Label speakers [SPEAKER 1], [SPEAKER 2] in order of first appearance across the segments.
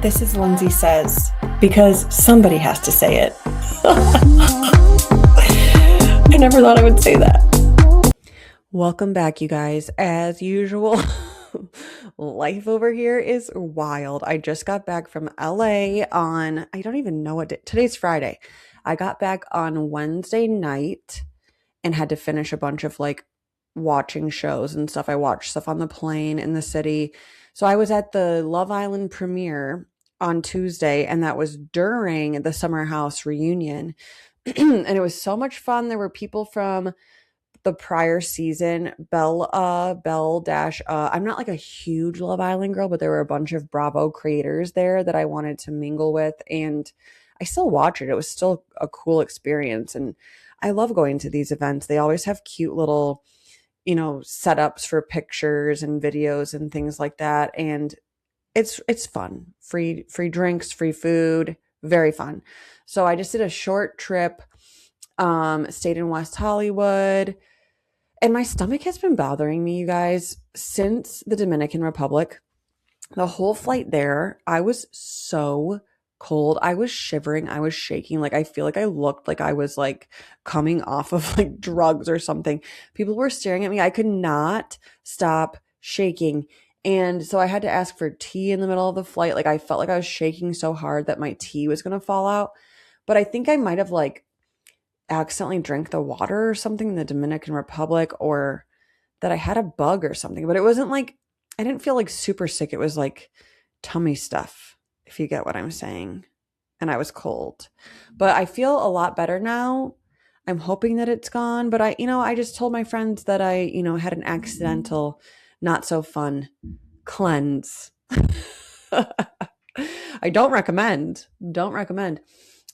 [SPEAKER 1] This is Lindsay Says, because somebody has to say it. I never thought I would say that. Welcome back, you guys. As usual, life over here is wild. I just got back from LA on, I don't even know what day. Today's Friday. I got back on Wednesday night and had to finish a bunch of watching shows and stuff. I watched stuff on the plane in the city. So I was at the Love Island premiere on Tuesday, and that was during the Summer House reunion. And it was so much fun. There were people from the prior season, Bell Dash. I'm not a huge Love Island girl, but there were a bunch of Bravo creators there that I wanted to mingle with, and I still watch it. It was still a cool experience, and I love going to these events. They always have cute little, setups for pictures and videos and things like that, and it's fun. Free drinks, free food, very fun. So I just did a short trip, stayed in West Hollywood, and my stomach has been bothering me, you guys, since the Dominican Republic. The whole flight there, I was so cold. I was shivering. I was shaking. I feel like I looked like I was coming off of drugs or something. People were staring at me. I could not stop shaking. And so I had to ask for tea in the middle of the flight. I felt like I was shaking so hard that my tea was going to fall out. But I think I might have accidentally drank the water or something in the Dominican Republic, or that I had a bug or something. But it wasn't I didn't feel super sick. It was tummy stuff, if you get what I'm saying. And I was cold. But I feel a lot better now. I'm hoping that it's gone. But I just told my friends that I, had an accidental, not so fun cleanse. I don't recommend.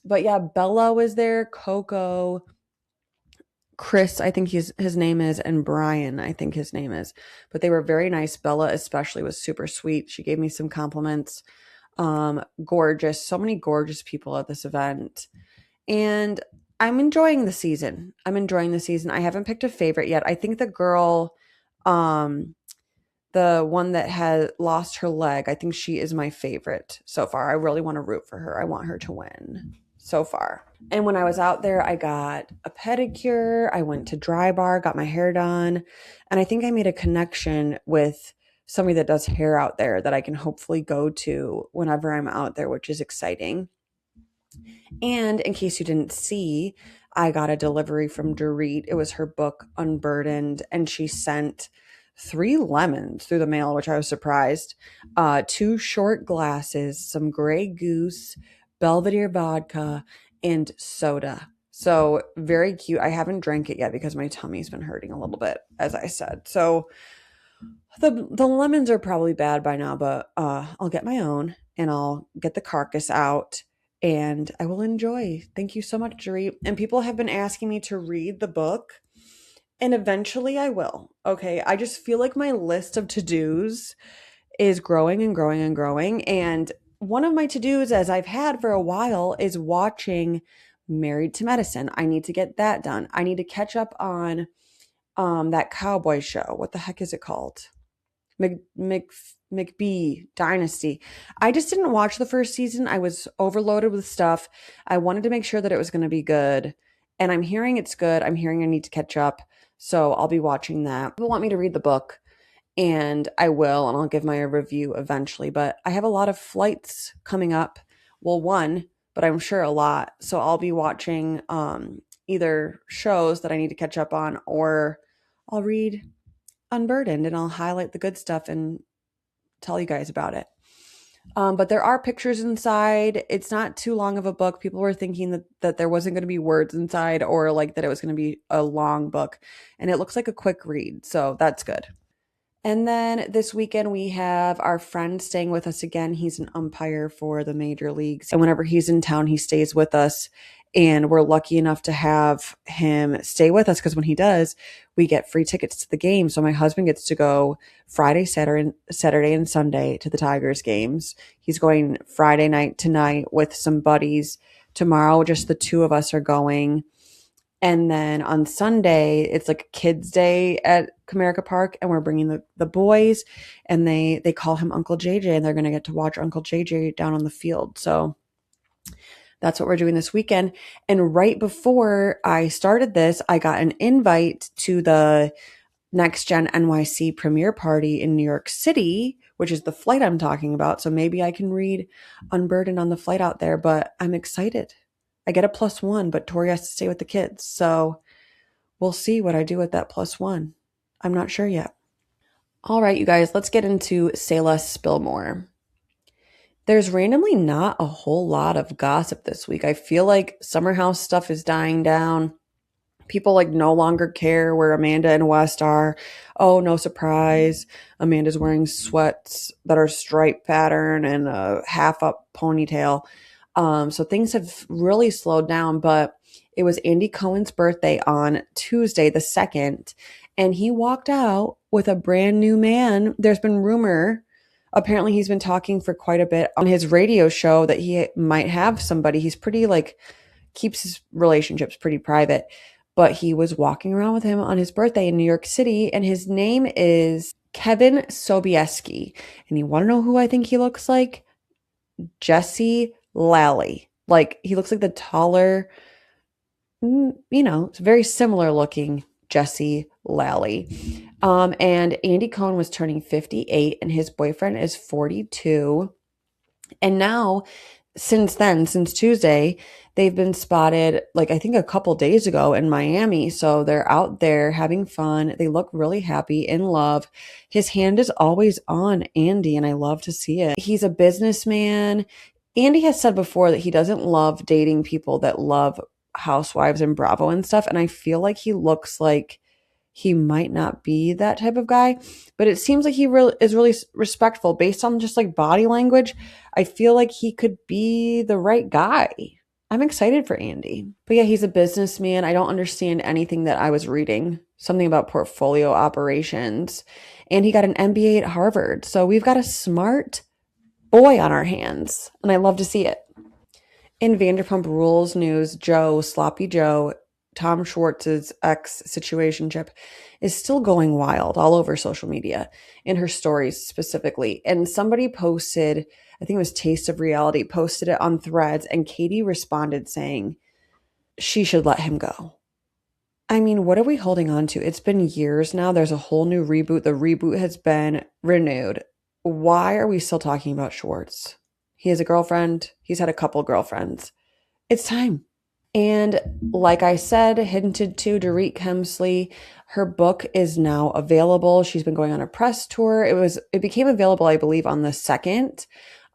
[SPEAKER 1] But yeah, Bella was there, Coco, Chris, I think his name is, and Brian, I think his name is. But they were very nice. Bella especially was super sweet. She gave me some compliments. Gorgeous. So many gorgeous people at this event. And I'm enjoying the season. I haven't picked a favorite yet. I think the girl, the one that had lost her leg, I think she is my favorite so far. I really want to root for her. I want her to win so far. And when I was out there, I got a pedicure. I went to Dry Bar, got my hair done. And I think I made a connection with somebody that does hair out there that I can hopefully go to whenever I'm out there, which is exciting. And in case you didn't see, I got a delivery from Dorit. It was her book, Unburdened, and she sent 3 lemons through the mail, which I was surprised. 2 short glasses, some Grey Goose, Belvedere vodka, and soda. So very cute. I haven't drank it yet because my tummy's been hurting a little bit, as I said. So the lemons are probably bad by now, but I'll get my own and I'll get the carcass out and I will enjoy. Thank you so much, Dorit. And people have been asking me to read the book. And eventually I will. Okay. I just feel like my list of to-dos is growing and growing and growing. And one of my to-dos, as I've had for a while, is watching Married to Medicine. I need to get that done. I need to catch up on that cowboy show. What the heck is it called? McBee Dynasty. I just didn't watch the first season. I was overloaded with stuff. I wanted to make sure that it was going to be good. And I'm hearing it's good. I'm hearing I need to catch up. So I'll be watching that. People want me to read the book, and I will, and I'll give my review eventually. But I have a lot of flights coming up. Well, one, but I'm sure a lot. So I'll be watching either shows that I need to catch up on, or I'll read Unburdened, and I'll highlight the good stuff and tell you guys about it. But there are pictures inside. It's not too long of a book. People were thinking that there wasn't going to be words inside, or that it was going to be a long book. And it looks like a quick read. So that's good. And then this weekend we have our friend staying with us again. He's an umpire for the major leagues. And whenever he's in town, he stays with us. And we're lucky enough to have him stay with us because when he does, we get free tickets to the game. So my husband gets to go Friday, Saturday, and Sunday to the Tigers games. He's going Friday night tonight with some buddies. Tomorrow, just the 2 of us are going. And then on Sunday, it's like a kids' day at Comerica Park, and we're bringing the boys, and they call him Uncle JJ, and they're going to get to watch Uncle JJ down on the field. So that's what we're doing this weekend. And right before I started this, I got an invite to the Next Gen NYC premiere party in New York City, which is the flight I'm talking about. So maybe I can read Unburdened on the flight out there, but I'm excited. I get a +1, but Torre has to stay with the kids. So we'll see what I do with that +1. I'm not sure yet. All right, you guys, let's get into Say Less, Spill More. There's randomly not a whole lot of gossip this week. I feel like Summer House stuff is dying down. People like no longer care where Amanda and West are. Oh, no surprise. Amanda's wearing sweats that are stripe pattern and a half up ponytail. So things have really slowed down, but it was Andy Cohen's birthday on Tuesday, the 2nd, and he walked out with a brand new man. There's been rumor. Apparently he's been talking for quite a bit on his radio show that he might have somebody. He's pretty keeps his relationships pretty private. But he was walking around with him on his birthday in New York City, and his name is Kevin Sobieski. And you want to know who I think he looks like? Jesse Lally. He looks like the taller, it's very similar looking Jesse Lally. And Andy Cohen was turning 58, and his boyfriend is 42. And now, since Tuesday, they've been spotted, I think a couple days ago in Miami. So they're out there having fun. They look really happy, in love. His hand is always on Andy, and I love to see it. He's a businessman. Andy has said before that he doesn't love dating people that love Housewives and Bravo and stuff. And I feel like he looks like he might not be that type of guy, but it seems like he is really respectful based on just body language. I feel like he could be the right guy. I'm excited for Andy. But yeah, he's a businessman. I don't understand anything that I was reading. Something about portfolio operations. And he got an MBA at Harvard. So we've got a smart boy on our hands. And I love to see it. In Vanderpump Rules news, Sloppy Joe, Tom Schwartz's ex-situationship, is still going wild all over social media, in her stories specifically. And somebody posted, I think it was Taste of Reality, posted it on Threads, and Katie responded saying she should let him go. I mean, what are we holding on to? It's been years now. There's a whole new reboot. The reboot has been renewed. Why are we still talking about Schwartz? He has a girlfriend. He's had a couple girlfriends. It's time. And like I said, hinted to, Dorit Kemsley, her book is now available. She's been going on a press tour. It became available, I believe, on the 2nd.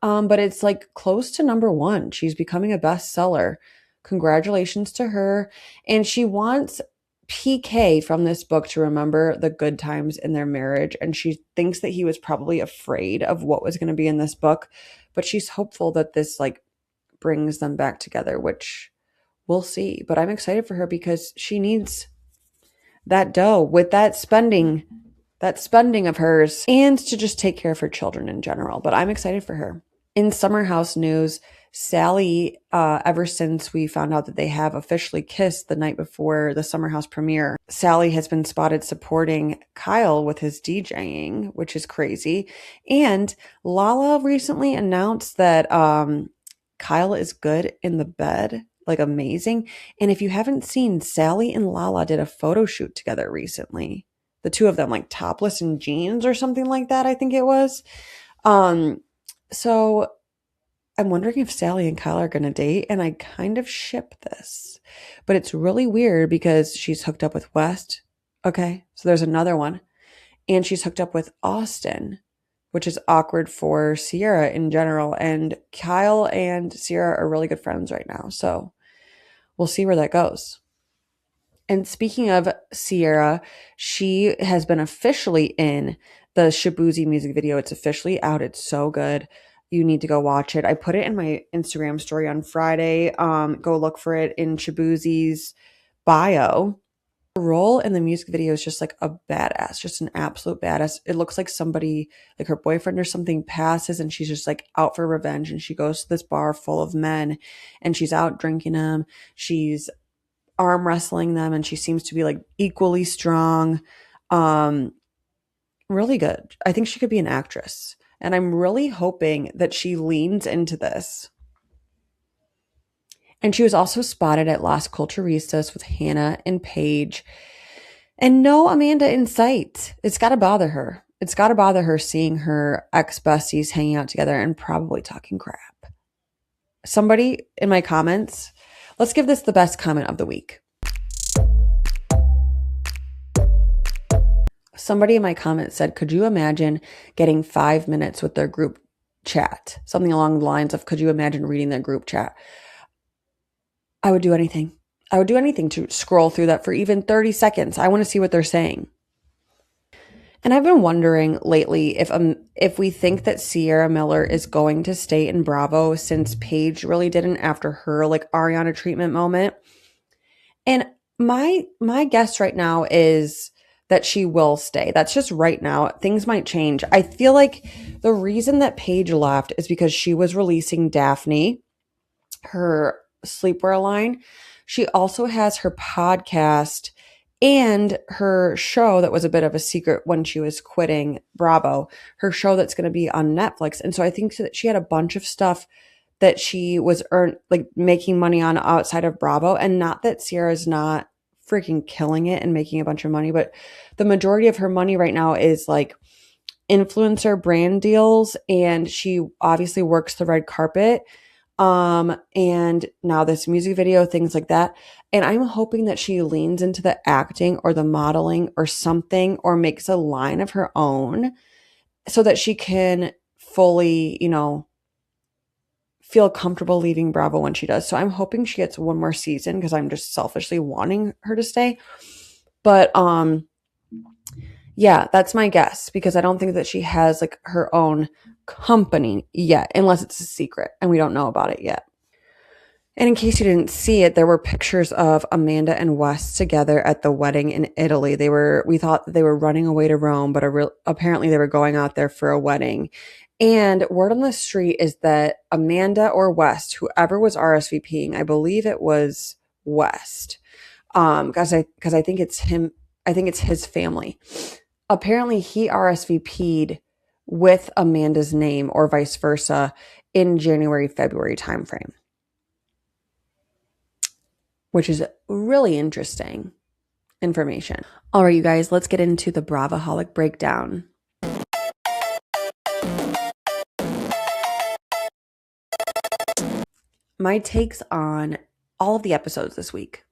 [SPEAKER 1] But it's close to #1. She's becoming a bestseller. Congratulations to her. And she wants PK from this book to remember the good times in their marriage. And she thinks that he was probably afraid of what was going to be in this book, but she's hopeful that this brings them back together, which we'll see. But I'm excited for her because she needs that dough with that spending of hers, and to just take care of her children in general. But I'm excited for her. In Summer House news, Sally, ever since we found out that they have officially kissed the night before the Summer House premiere, Sally has been spotted supporting Kyle with his DJing, which is crazy. And Lala recently announced that Kyle is good in the bed, amazing. And if you haven't seen, Sally and Lala did a photo shoot together recently. The two of them topless in jeans or something like that, I think it was. So I'm wondering if Sally and Kyle are going to date, and I kind of ship this. But it's really weird because she's hooked up with West. Okay, so there's another one. And she's hooked up with Austin, which is awkward for Ciara in general. And Kyle and Ciara are really good friends right now. So we'll see where that goes. And speaking of Ciara, she has been officially in the Shaboozey music video. It's officially out. It's so good. You need to go watch it. I put it in my Instagram story on Friday. Go look for it in Shaboozey's bio. Her role in the music video is just a badass, just an absolute badass. It looks like somebody, her boyfriend or something, passes, and she's just out for revenge. And she goes to this bar full of men, and she's out drinking them. She's arm wrestling them, and she seems to be like equally strong. Really good. I think she could be an actress. And I'm really hoping that she leans into this. And she was also spotted at Las Culturistas with Hannah and Paige. And no Amanda in sight. It's got to bother her. It's got to bother her seeing her ex-besties hanging out together and probably talking crap. Somebody in my comments, let's give this the best comment of the week. Somebody in my comments said, could you imagine getting 5 minutes with their group chat? Something along the lines of, could you imagine reading their group chat? I would do anything. I would do anything to scroll through that for even 30 seconds. I want to see what they're saying. And I've been wondering lately if we think that Ciara Miller is going to stay in Bravo, since Paige really didn't after her like Ariana treatment moment. And my guess right now is that she will stay. That's just right now. Things might change. I feel like the reason that Paige left is because she was releasing Daphne, her sleepwear line. She also has her podcast and her show that was a bit of a secret when she was quitting Bravo, her show that's going to be on Netflix. And so I think that she had a bunch of stuff that she was making money on outside of Bravo. And not that Ciara's not freaking killing it and making a bunch of money, but the majority of her money right now is like influencer brand deals. And she obviously works the red carpet. And now this music video, things like that. And I'm hoping that she leans into the acting or the modeling or something, or makes a line of her own so that she can fully, feel comfortable leaving Bravo when she does. So I'm hoping she gets one more season because I'm just selfishly wanting her to stay. But, yeah, that's my guess, because I don't think that she has like her own company yet, unless it's a secret and we don't know about it yet. And in case you didn't see it, there were pictures of Amanda and Wes together at the wedding in Italy. We thought that they were running away to Rome, but apparently they were going out there for a wedding. And word on the street is that Amanda or West, whoever was RSVPing, I believe it was West, because I think it's him. I think it's his family. Apparently, he RSVP'd with Amanda's name or vice versa in January, February timeframe, which is really interesting information. All right, you guys, let's get into the Bravoholic breakdown. My takes on all of the episodes this week.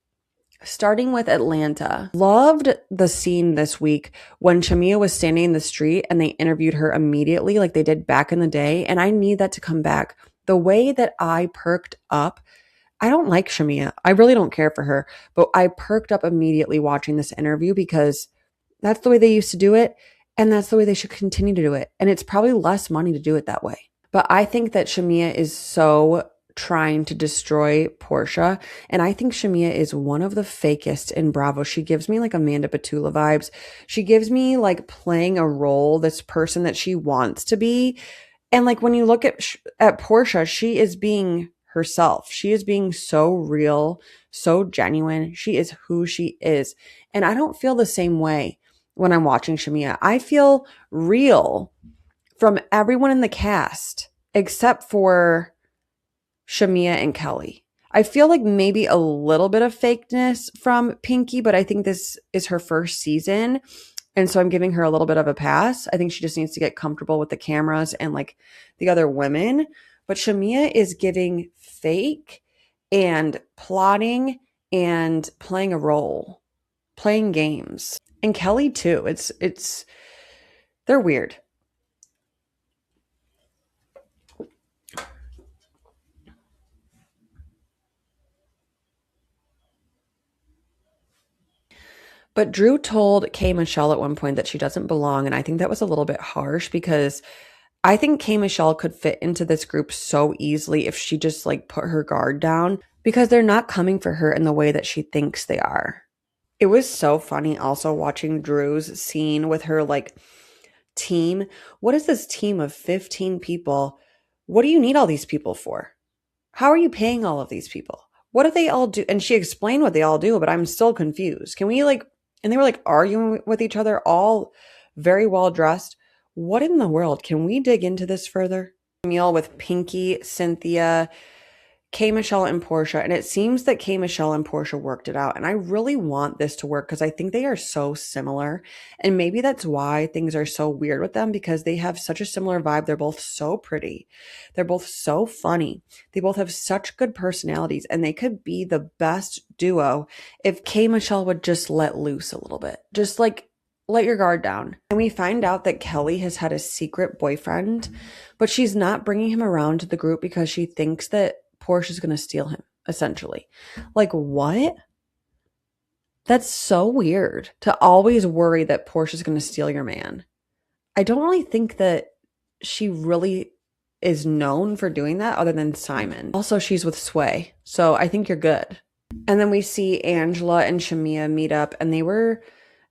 [SPEAKER 1] Starting with Atlanta. Loved the scene this week when Shamia was standing in the street and they interviewed her immediately like they did back in the day. And I need that to come back. The way that I perked up, I don't like Shamia. I really don't care for her. But I perked up immediately watching this interview because that's the way they used to do it. And that's the way they should continue to do it. And it's probably less money to do it that way. But I think that Shamia is so trying to destroy Portia. And I think Shamia is one of the fakest in Bravo. She gives me like Amanda Batula vibes. She gives me like playing a role, this person that she wants to be. And like when you look at Portia, she is being herself. She is being so real, so genuine. She is who she is. And I don't feel the same way when I'm watching Shamia. I feel real from everyone in the cast except for Shamia and Kelly. I feel like maybe a little bit of fakeness from Pinky, but I think this is her first season. And so I'm giving her a little bit of a pass. I think she just needs to get comfortable with the cameras and like the other women. But Shamia is giving fake and plotting and playing a role, playing games. And Kelly too. They're weird. But Drew told K. Michelle at one point that she doesn't belong. And I think that was a little bit harsh because I think K. Michelle could fit into this group so easily if she just like put her guard down, because they're not coming for her in the way that she thinks they are. It was so funny also watching Drew's scene with her like team. What is this team of 15 people? What do you need all these people for? How are you paying all of these people? What do they all do? And she explained what they all do, but I'm still confused. Can we like, and they were like arguing with each other, all very well dressed. What in the world? Can we dig into this further? Meal with Pinky, Cynthia, K. Michelle, and Portia. And it seems that K. Michelle and Portia worked it out. And I really want this to work because I think they are so similar. And maybe that's why things are so weird with them, because they have such a similar vibe. They're both so pretty. They're both so funny. They both have such good personalities. And they could be the best duo if K. Michelle would just let loose a little bit. Just like let your guard down. And we find out that Kelly has had a secret boyfriend, but she's not bringing him around to the group because she thinks that Portia's going to steal him, essentially. Like, what? That's so weird to always worry that Portia's going to steal your man. I don't really think that she really is known for doing that other than Simon. Also, she's with Sway, so I think you're good. And then we see Angela and Shamia meet up, and they were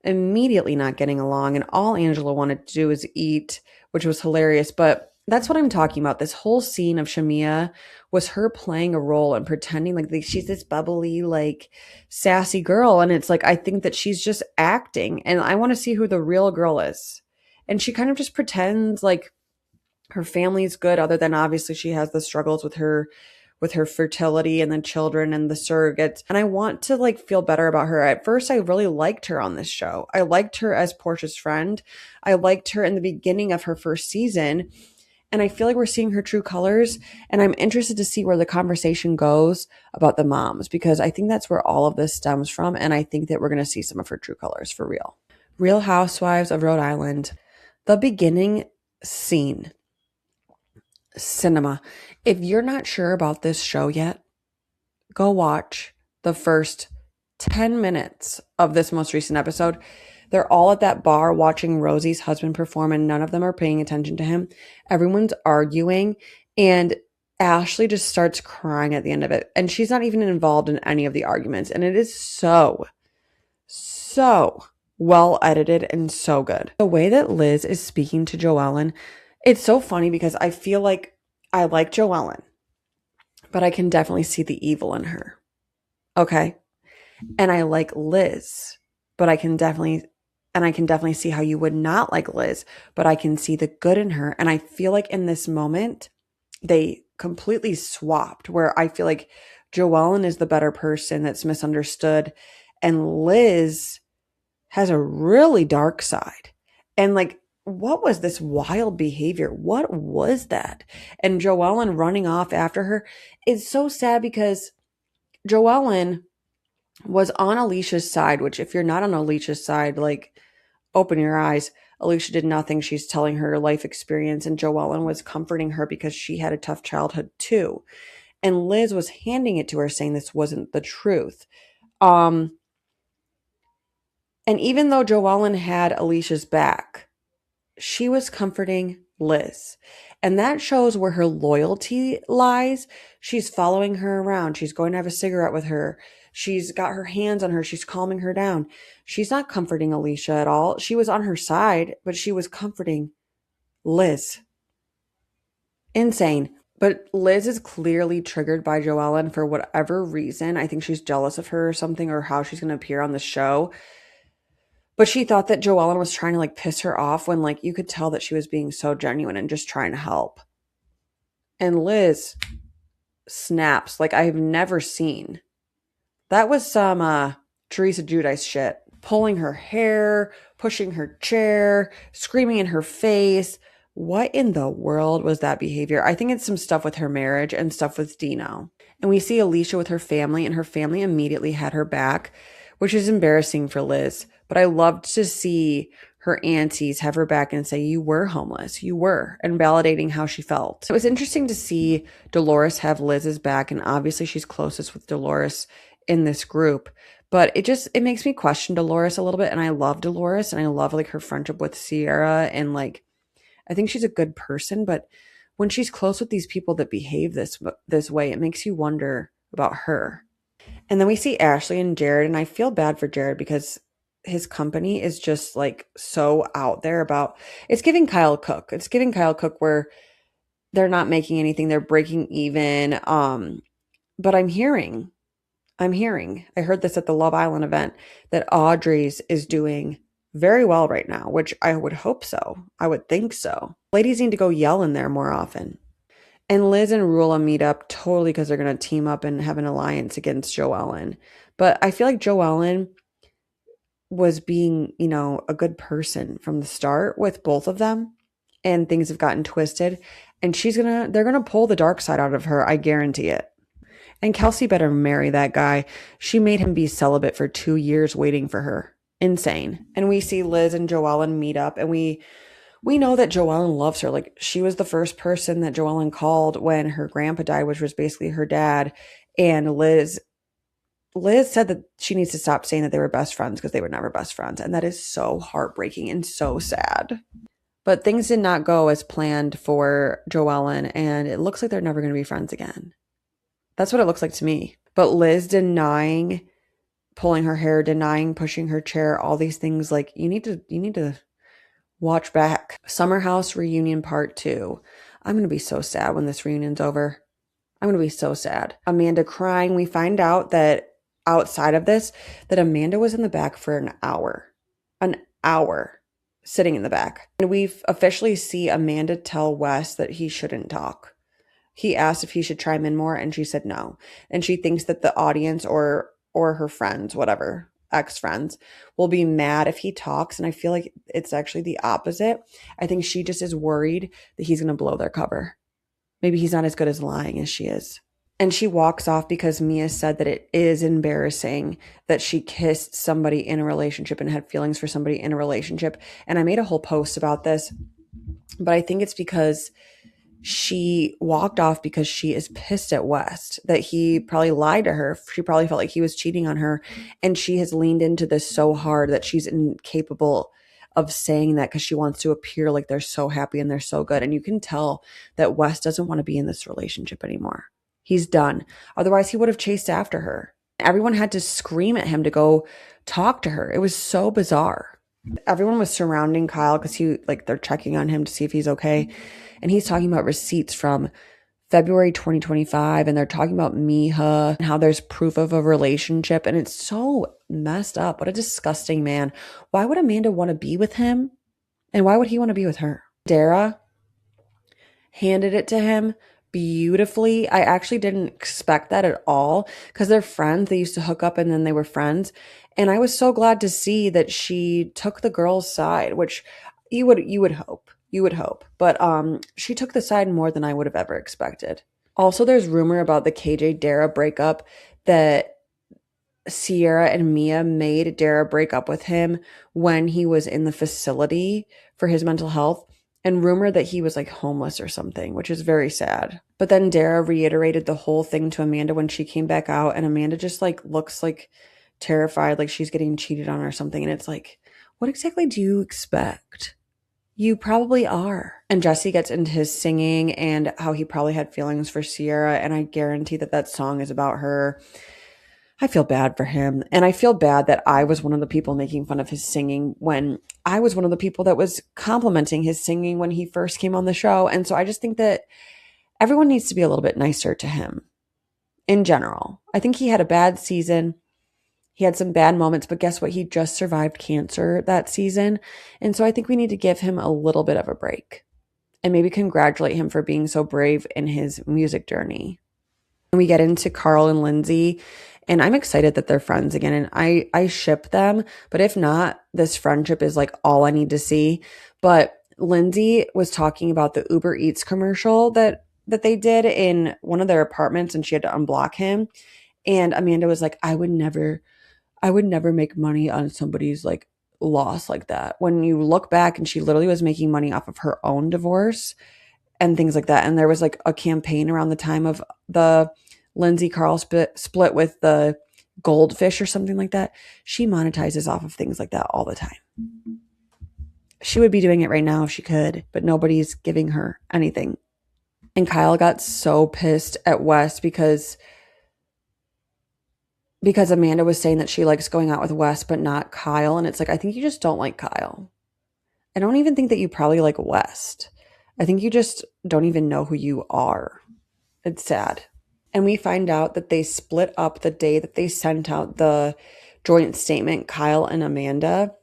[SPEAKER 1] immediately not getting along, and all Angela wanted to do was eat, which was hilarious. But that's what I'm talking about. This whole scene of Shamia was her playing a role and pretending like she's this bubbly, like sassy girl. And it's like, I think that she's just acting, and I want to see who the real girl is. And she kind of just pretends like her family's good, other than obviously she has the struggles with her fertility and the children and the surrogates. And I want to like feel better about her. At first, I really liked her on this show. I liked her as Portia's friend. I liked her in the beginning of her first season. And I feel like we're seeing her true colors. And I'm interested to see where the conversation goes about the moms, because I think that's where all of this stems from. And I think that we're going to see some of her true colors for real. Real Housewives of Rhode Island. The beginning scene. Cinema. If you're not sure about this show yet, go watch the first 10 minutes of this most recent episode. They're all at that bar watching Rosie's husband perform, and none of them are paying attention to him. Everyone's arguing, and Ashley just starts crying at the end of it. And she's not even involved in any of the arguments. And it is so well edited and so good. The way that Liz is speaking to Joellen, it's so funny because I feel like I like Joellen, but I can definitely see the evil in her. Okay? And I like Liz, but I can definitely see how you would not like Liz, but I can see the good in her. And I feel like in this moment, they completely swapped, where I feel like Joellen is the better person that's misunderstood, and Liz has a really dark side. And like, what was this wild behavior? What was that? And Joellen running off after her is so sad, because Joellen was on Alicia's side, which if you're not on Alicia's side, like, open your eyes. Alicia did nothing. She's telling her life experience, and Joellen was comforting her because she had a tough childhood too. And Liz was handing it to her, saying this wasn't the truth. And even though Joellen had Alicia's back, she was comforting Liz. And that shows where her loyalty lies. She's following her around. She's going to have a cigarette with her. She's got her hands on her. She's calming her down. She's not comforting Alicia at all. She was on her side, but she was comforting Liz. Insane. But Liz is clearly triggered by Joellen for whatever reason. I think she's jealous of her or something, or how she's going to appear on the show. But she thought that Joellen was trying to like piss her off, when like you could tell that she was being so genuine and just trying to help. And Liz snaps like I've never seen. That was some Teresa Giudice shit. Pulling her hair, pushing her chair, screaming in her face. What in the world was that behavior? I think it's some stuff with her marriage and stuff with Dino. And we see Alicia with her family, and her family immediately had her back, which is embarrassing for Liz. But I loved to see her aunties have her back and say, you were homeless, you were, and validating how she felt. It was interesting to see Dolores have Liz's back, and obviously she's closest with Dolores in this group. But it makes me question Dolores a little bit, and I love Dolores, and I love like her friendship with Ciara, and like I think she's a good person, but when she's close with these people that behave this way, it makes you wonder about her. And then we see Ashley and Jared, and I feel bad for Jared because his company is just like so out there about, it's giving Kyle Cooke. It's giving Kyle Cooke where they're not making anything. They're breaking even. But I'm hearing I'm hearing, I heard this at the Love Island event, that Audrey's is doing very well right now, which I would hope so. I would think so. Ladies need to go yell in there more often. And Liz and Rula meet up totally because they're going to team up and have an alliance against Joellen. But I feel like Joellen was being, a good person from the start with both of them, and things have gotten twisted. And they're going to pull the dark side out of her. I guarantee it. And Kelsey better marry that guy. She made him be celibate for 2 years waiting for her. Insane. And we see Liz and Joellen meet up, and we know that Joellen loves her. Like, she was the first person that Joellen called when her grandpa died, which was basically her dad. And Liz said that she needs to stop saying that they were best friends because they were never best friends. And that is so heartbreaking and so sad. But things did not go as planned for Joellen, and it looks like they're never going to be friends again. That's what it looks like to me. But Liz denying pulling her hair, denying pushing her chair, all these things, like, you need to watch back. Summer House Reunion Part 2. I'm going to be so sad when this reunion's over. I'm going to be so sad. Amanda crying. We find out that outside of this, that Amanda was in the back for an hour. An hour sitting in the back. And we officially see Amanda tell Wes that he shouldn't talk. He asked if he should chime in more, and she said no. And she thinks that the audience or her friends, whatever, ex-friends, will be mad if he talks. And I feel like it's actually the opposite. I think she just is worried that he's going to blow their cover. Maybe he's not as good as lying as she is. And she walks off because Mia said that it is embarrassing that she kissed somebody in a relationship and had feelings for somebody in a relationship. And I made a whole post about this, but I think it's because she walked off because she is pissed at West, that he probably lied to her. She probably felt like he was cheating on her. And she has leaned into this so hard that she's incapable of saying that because she wants to appear like they're so happy and they're so good. And you can tell that West doesn't want to be in this relationship anymore. He's done. Otherwise, he would have chased after her. Everyone had to scream at him to go talk to her. It was so bizarre. Everyone was surrounding Kyle because they're checking on him to see if he's okay. And he's talking about receipts from February 2025. And they're talking about Miha and how there's proof of a relationship. And it's so messed up. What a disgusting man. Why would Amanda want to be with him? And why would he want to be with her? Dara handed it to him beautifully. I actually didn't expect that at all because they're friends. They used to hook up and then they were friends. And I was so glad to see that she took the girl's side, which you would hope. You would hope. But she took the side more than I would have ever expected. Also, there's rumor about the KJ Dara breakup that Ciara and Mia made Dara break up with him when he was in the facility for his mental health. And rumor that he was like homeless or something, which is very sad. But then Dara reiterated the whole thing to Amanda when she came back out. And Amanda just looks terrified, like she's getting cheated on or something. And it's like, what exactly do you expect? You probably are. And Jesse gets into his singing and how he probably had feelings for Ciara. And I guarantee that song is about her. I feel bad for him. And I feel bad that I was one of the people making fun of his singing when I was one of the people that was complimenting his singing when he first came on the show. And so I just think that everyone needs to be a little bit nicer to him in general. I think he had a bad season. He had some bad moments, but guess what? He just survived cancer that season. And so I think we need to give him a little bit of a break and maybe congratulate him for being so brave in his music journey. And we get into Carl and Lindsay, and I'm excited that they're friends again. And I ship them, but if not, this friendship is like all I need to see. But Lindsay was talking about the Uber Eats commercial that they did in one of their apartments, and she had to unblock him. And Amanda was like, I would never make money on somebody's like loss like that. When you look back, and she literally was making money off of her own divorce and things like that. And there was like a campaign around the time of the Lindsay Carl split with the goldfish or something like that. She monetizes off of things like that all the time. She would be doing it right now if she could, but nobody's giving her anything. And Kyle got so pissed at Wes because Amanda was saying that she likes going out with Wes, but not Kyle. And it's like, I think you just don't like Kyle. I don't even think that you probably like West. I think you just don't even know who you are. It's sad. And we find out that they split up the day that they sent out the joint statement, Kyle and Amanda.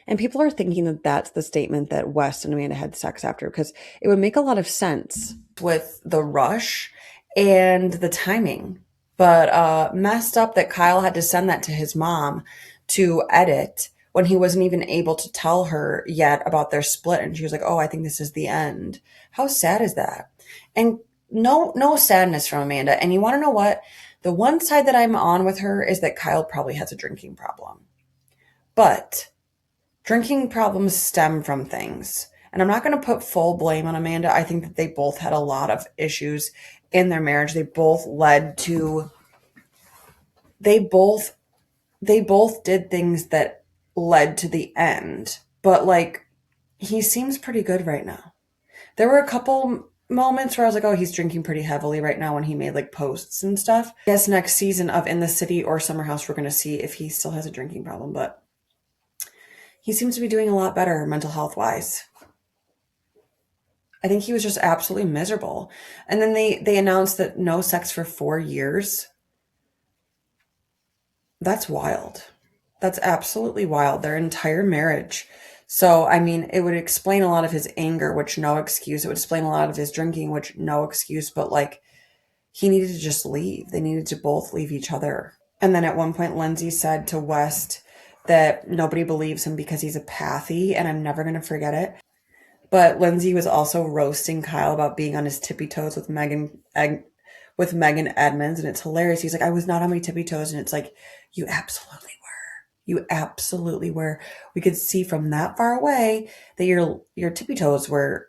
[SPEAKER 1] And people are thinking that that's the statement that Wes and Amanda had sex after, because it would make a lot of sense with the rush and the timing. But messed up that Kyle had to send that to his mom to edit when he wasn't even able to tell her yet about their split. And she was like, oh, I think this is the end. How sad is that? And no sadness from Amanda. And you want to know what? The one side that I'm on with her is that Kyle probably has a drinking problem. But drinking problems stem from things. And I'm not going to put full blame on Amanda. I think that they both had a lot of issues in their marriage. They both did things that led to the end. But like, he seems pretty good right now. There were a couple moments where I was like, oh, he's drinking pretty heavily right now when he made like posts and stuff. I guess next season of In the City or Summer House, we're going to see if he still has a drinking problem. But he seems to be doing a lot better mental health wise. I think he was just absolutely miserable. And then they announced that no sex for 4 years. That's wild. That's absolutely wild. Their entire marriage. So, I mean, it would explain a lot of his anger, which no excuse. It would explain a lot of his drinking, which no excuse. But like, he needed to just leave. They needed to both leave each other. And then at one point, Lindsay said to West that nobody believes him because he's a pathy, and I'm never going to forget it. But Lindsay was also roasting Kyle about being on his tippy toes with Megan Edmonds, and it's hilarious. He's like, I was not on my tippy toes, and it's like, you absolutely were. You absolutely were. We could see from that far away that your tippy toes were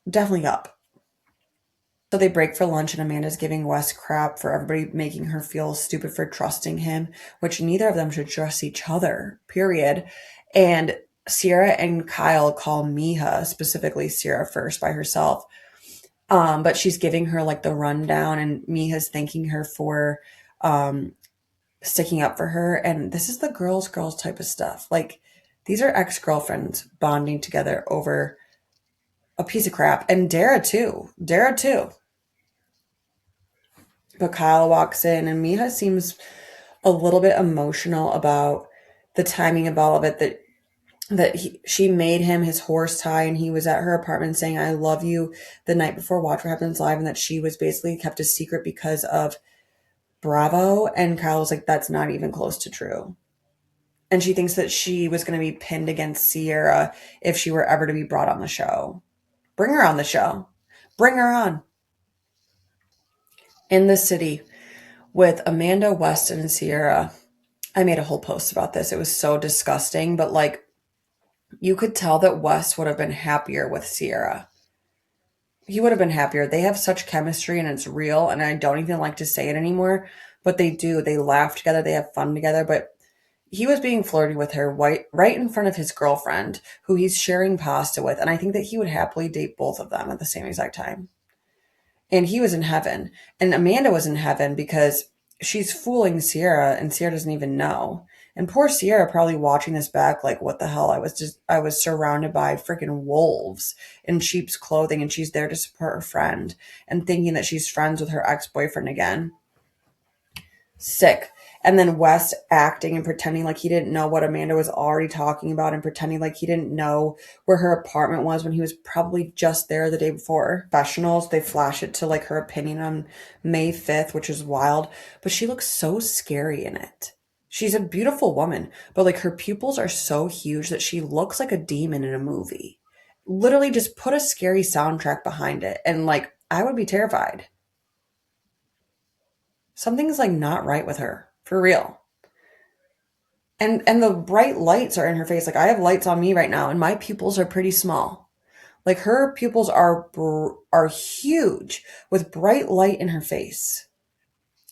[SPEAKER 1] definitely up. So they break for lunch, and Amanda's giving Wes crap for everybody making her feel stupid for trusting him, which neither of them should trust each other, period. And Ciara and Kyle call Miha, specifically Ciara first by herself. But she's giving her like the rundown, and Miha's thanking her for sticking up for her. And this is the girls type of stuff. Like, these are ex-girlfriends bonding together over a piece of crap. And Dara too. But Kyle walks in, and Miha seems a little bit emotional about the timing of all of it, she made him his horse tie, and he was at her apartment saying, I love you, the night before Watch What Happens Live, and that she was basically kept a secret because of Bravo. And Kyle was like, that's not even close to true. And she thinks that she was going to be pinned against Ciara if she were ever to be brought on the show. Bring her on the show. Bring her on. In the City with Amanda, Weston, and Ciara. I made a whole post about this. It was so disgusting, but like, you could tell that Wes would have been happier with Ciara. He would have been happier. They have such chemistry, and it's real, and I don't even like to say it anymore, but they do. They laugh together. They have fun together, but he was being flirty with her right in front of his girlfriend, who he's sharing pasta with, and I think that he would happily date both of them at the same exact time. And he was in heaven, and Amanda was in heaven because she's fooling Ciara, and Ciara doesn't even know. And poor Ciara probably watching this back like, what the hell? I was surrounded by freaking wolves in sheep's clothing, and she's there to support her friend and thinking that she's friends with her ex-boyfriend again. Sick. And then Wes acting and pretending like he didn't know what Amanda was already talking about, and pretending like he didn't know where her apartment was when he was probably just there the day before. Professionals, they flash it to like her opinion on May 5th, which is wild, but she looks so scary in it. She's a beautiful woman, but like, her pupils are so huge that she looks like a demon in a movie. Literally just put a scary soundtrack behind it, and like, I would be terrified. Something's like not right with her, for real. And the bright lights are in her face. Like, I have lights on me right now, and my pupils are pretty small. Like, her pupils are huge with bright light in her face.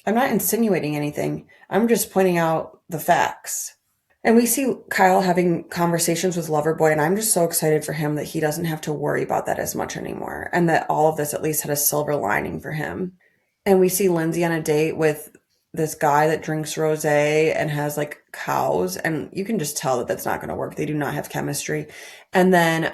[SPEAKER 1] I'm not insinuating anything. I'm just pointing out the facts. And we see Kyle having conversations with Loverboy, and I'm just so excited for him that he doesn't have to worry about that as much anymore, and that all of this at least had a silver lining for him. And we see Lindsay on a date with this guy that drinks rosé and has like cows, and you can just tell that that's not going to work. They do not have chemistry. And then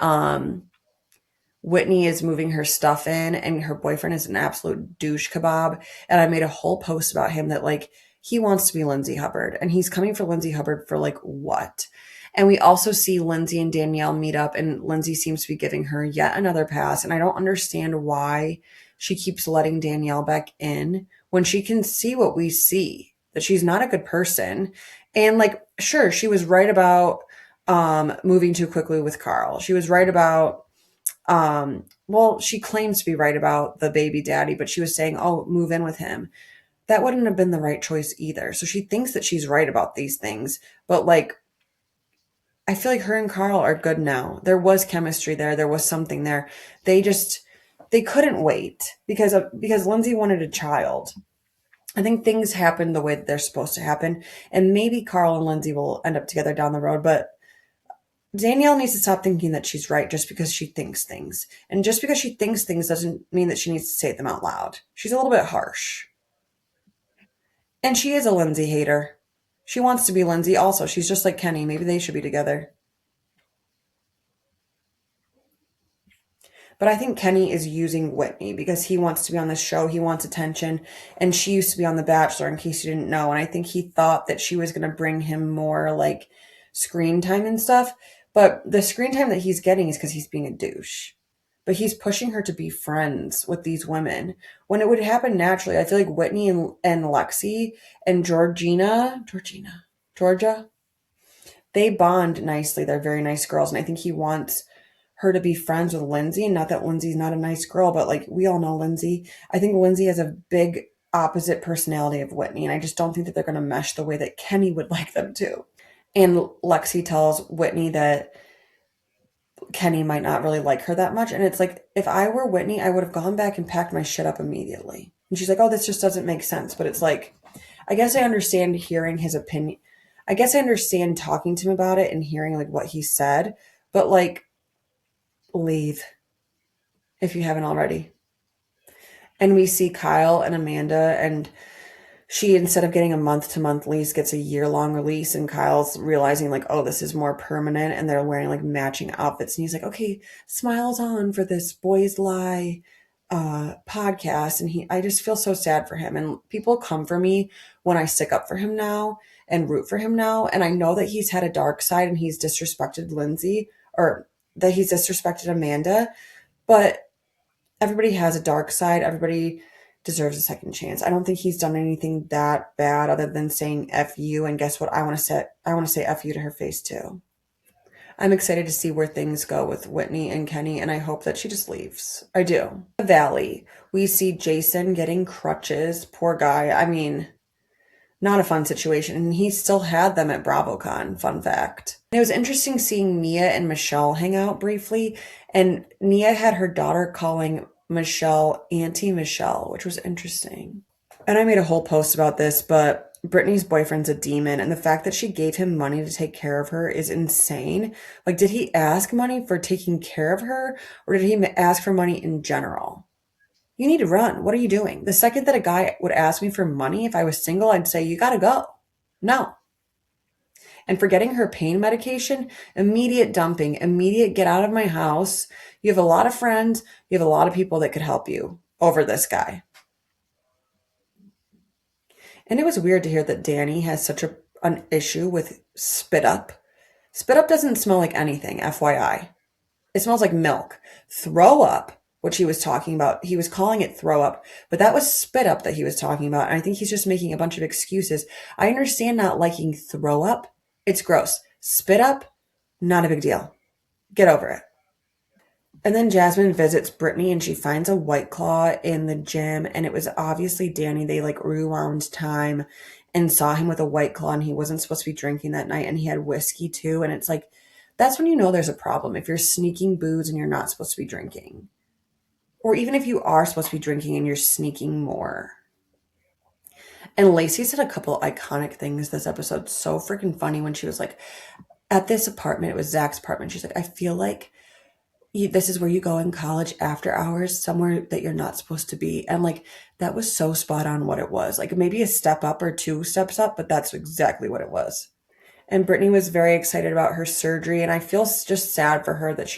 [SPEAKER 1] Whitney is moving her stuff in and her boyfriend is an absolute douche kebab. And I made a whole post about him that like he wants to be Lindsay Hubbard and he's coming for Lindsay Hubbard for like what? And we also see Lindsay and Danielle meet up and Lindsay seems to be giving her yet another pass. And I don't understand why she keeps letting Danielle back in when she can see what we see, that she's not a good person. And like, sure, she was right about moving too quickly with Carl. She was right about well, she claims to be right about the baby daddy, but she was saying, oh, move in with him. That wouldn't have been the right choice either. So she thinks that she's right about these things, but like, I feel like her and Carl are good now. There was chemistry there. There was something there. They couldn't wait because Lindsay wanted a child. I think things happened the way that they're supposed to happen. And maybe Carl and Lindsay will end up together down the road, but Danielle needs to stop thinking that she's right just because she thinks things. And just because she thinks things doesn't mean that she needs to say them out loud. She's a little bit harsh. And she is a Lindsay hater. She wants to be Lindsay also. She's just like Kenny. Maybe they should be together. But I think Kenny is using Whitney because he wants to be on this show. He wants attention. And she used to be on The Bachelor, in case you didn't know. And I think he thought that she was going to bring him more like screen time and stuff. But the screen time that he's getting is because he's being a douche. But he's pushing her to be friends with these women when it would happen naturally. I feel like Whitney and Lexi and Georgia, they bond nicely. They're very nice girls. And I think he wants her to be friends with Lindsay. And not that Lindsay's not a nice girl, but like we all know Lindsay. I think Lindsay has a big opposite personality of Whitney. And I just don't think that they're going to mesh the way that Kenny would like them to. And Lexi tells Whitney that Kenny might not really like her that much. And it's like, if I were Whitney, I would have gone back and packed my shit up immediately. And she's like, oh, this just doesn't make sense. But it's like, I guess I understand hearing his opinion. I guess I understand talking to him about it and hearing like what he said. But like, leave if you haven't already. And we see Kyle and Amanda, and she, instead of getting a month-to-month lease, gets a year-long release, and Kyle's realizing like, oh, this is more permanent, and they're wearing like matching outfits, and he's like, okay, smiles on for this Boys Lie podcast. And I just feel so sad for him, and people come for me when I stick up for him now and root for him now. And I know that he's had a dark side and he's disrespected Lindsay, or that he's disrespected Amanda, but everybody has a dark side. Everybody deserves a second chance. I don't think he's done anything that bad other than saying F you. And guess what? I want to say F you to her face too. I'm excited to see where things go with Whitney and Kenny, and I hope that she just leaves. I do. The Valley, we see Jason getting crutches. Poor guy. I mean, not a fun situation. And he still had them at BravoCon, fun fact. And it was interesting seeing Nia and Michelle hang out briefly. And Nia had her daughter calling Michelle Auntie Michelle, which was interesting. And I made a whole post about this, but Brittany's boyfriend's a demon. And the fact that she gave him money to take care of her is insane. Like, did he ask money for taking care of her? Or did he ask for money in general? You need to run. What are you doing? The second that a guy would ask me for money, if I was single, I'd say, you gotta go. No. And for getting her pain medication, immediate dumping, immediate get out of my house. You have a lot of friends. You have a lot of people that could help you over this guy. And it was weird to hear that Danny has such an issue with spit up. Spit up doesn't smell like anything, FYI. It smells like milk. Throw up, which he was talking about. He was calling it throw up, but that was spit up that he was talking about. And I think he's just making a bunch of excuses. I understand not liking throw up. It's gross. Spit up, not a big deal. Get over it. And then Jasmine visits Brittany and she finds a White Claw in the gym. And it was obviously Danny. They like rewound time and saw him with a White Claw, and he wasn't supposed to be drinking that night. And he had whiskey too. And it's like, that's when you know there's a problem. If you're sneaking booze and you're not supposed to be drinking. Or even if you are supposed to be drinking and you're sneaking more. And Lacey said a couple iconic things this episode. So freaking funny when she was like, at this apartment, it was Zach's apartment. She's like, I feel like this is where you go in college after hours, somewhere that you're not supposed to be. And like, that was so spot on what it was. Like maybe a step up or two steps up, but that's exactly what it was. And Brittany was very excited about her surgery, and I feel just sad for her that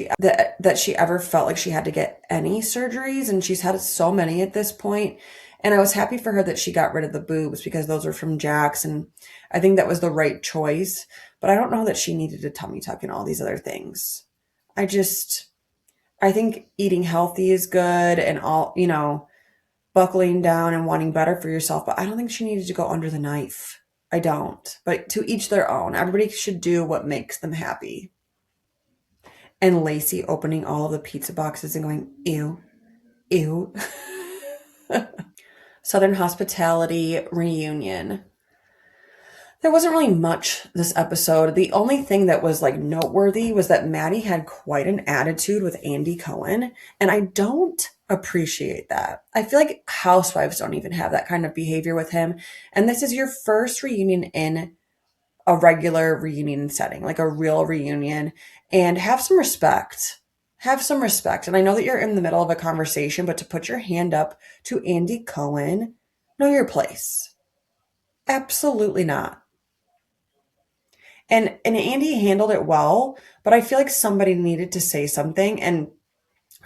[SPEAKER 1] she ever felt like she had to get any surgeries, and she's had so many at this point. And I was happy for her that she got rid of the boobs because those were from Jax, and I think that was the right choice. But I don't know that she needed a tummy tuck and all these other things. I think eating healthy is good and all, buckling down and wanting better for yourself, but I don't think she needed to go under the knife. I don't. But to each their own. Everybody should do what makes them happy. And Lacey opening all of the pizza boxes and going, ew, ew. Southern Hospitality reunion. There wasn't really much this episode. The only thing that was like noteworthy was that Maddie had quite an attitude with Andy Cohen, and I don't appreciate that. I feel like housewives don't even have that kind of behavior with him, and this is your first reunion in a regular reunion setting, like a real reunion, and have some respect. Have some respect. And I know that you're in the middle of a conversation, but to put your hand up to Andy Cohen, know your place. Absolutely not. And Andy handled it well, but I feel like somebody needed to say something, and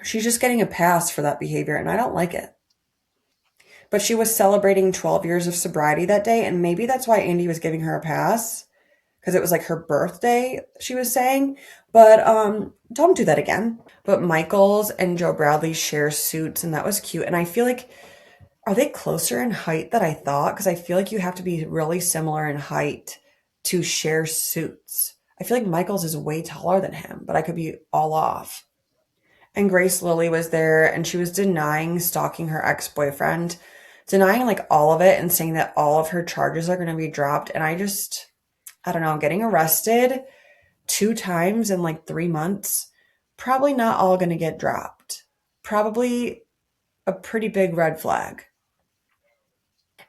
[SPEAKER 1] she's just getting a pass for that behavior, and I don't like it. But she was celebrating 12 years of sobriety that day, and maybe that's why Andy was giving her a pass, because it was like her birthday, she was saying. But don't do that again. But Michaels and Joe Bradley share suits, and that was cute. And I feel like, are they closer in height than I thought? Because I feel like you have to be really similar in height to share suits. I feel like Michaels is way taller than him, but I could be all off. And Grace Lilly was there, and she was denying stalking her ex-boyfriend, denying like all of it and saying that all of her charges are going to be dropped. And I don't know, getting arrested 2 times in like 3 months, probably not all going to get dropped. Probably a pretty big red flag.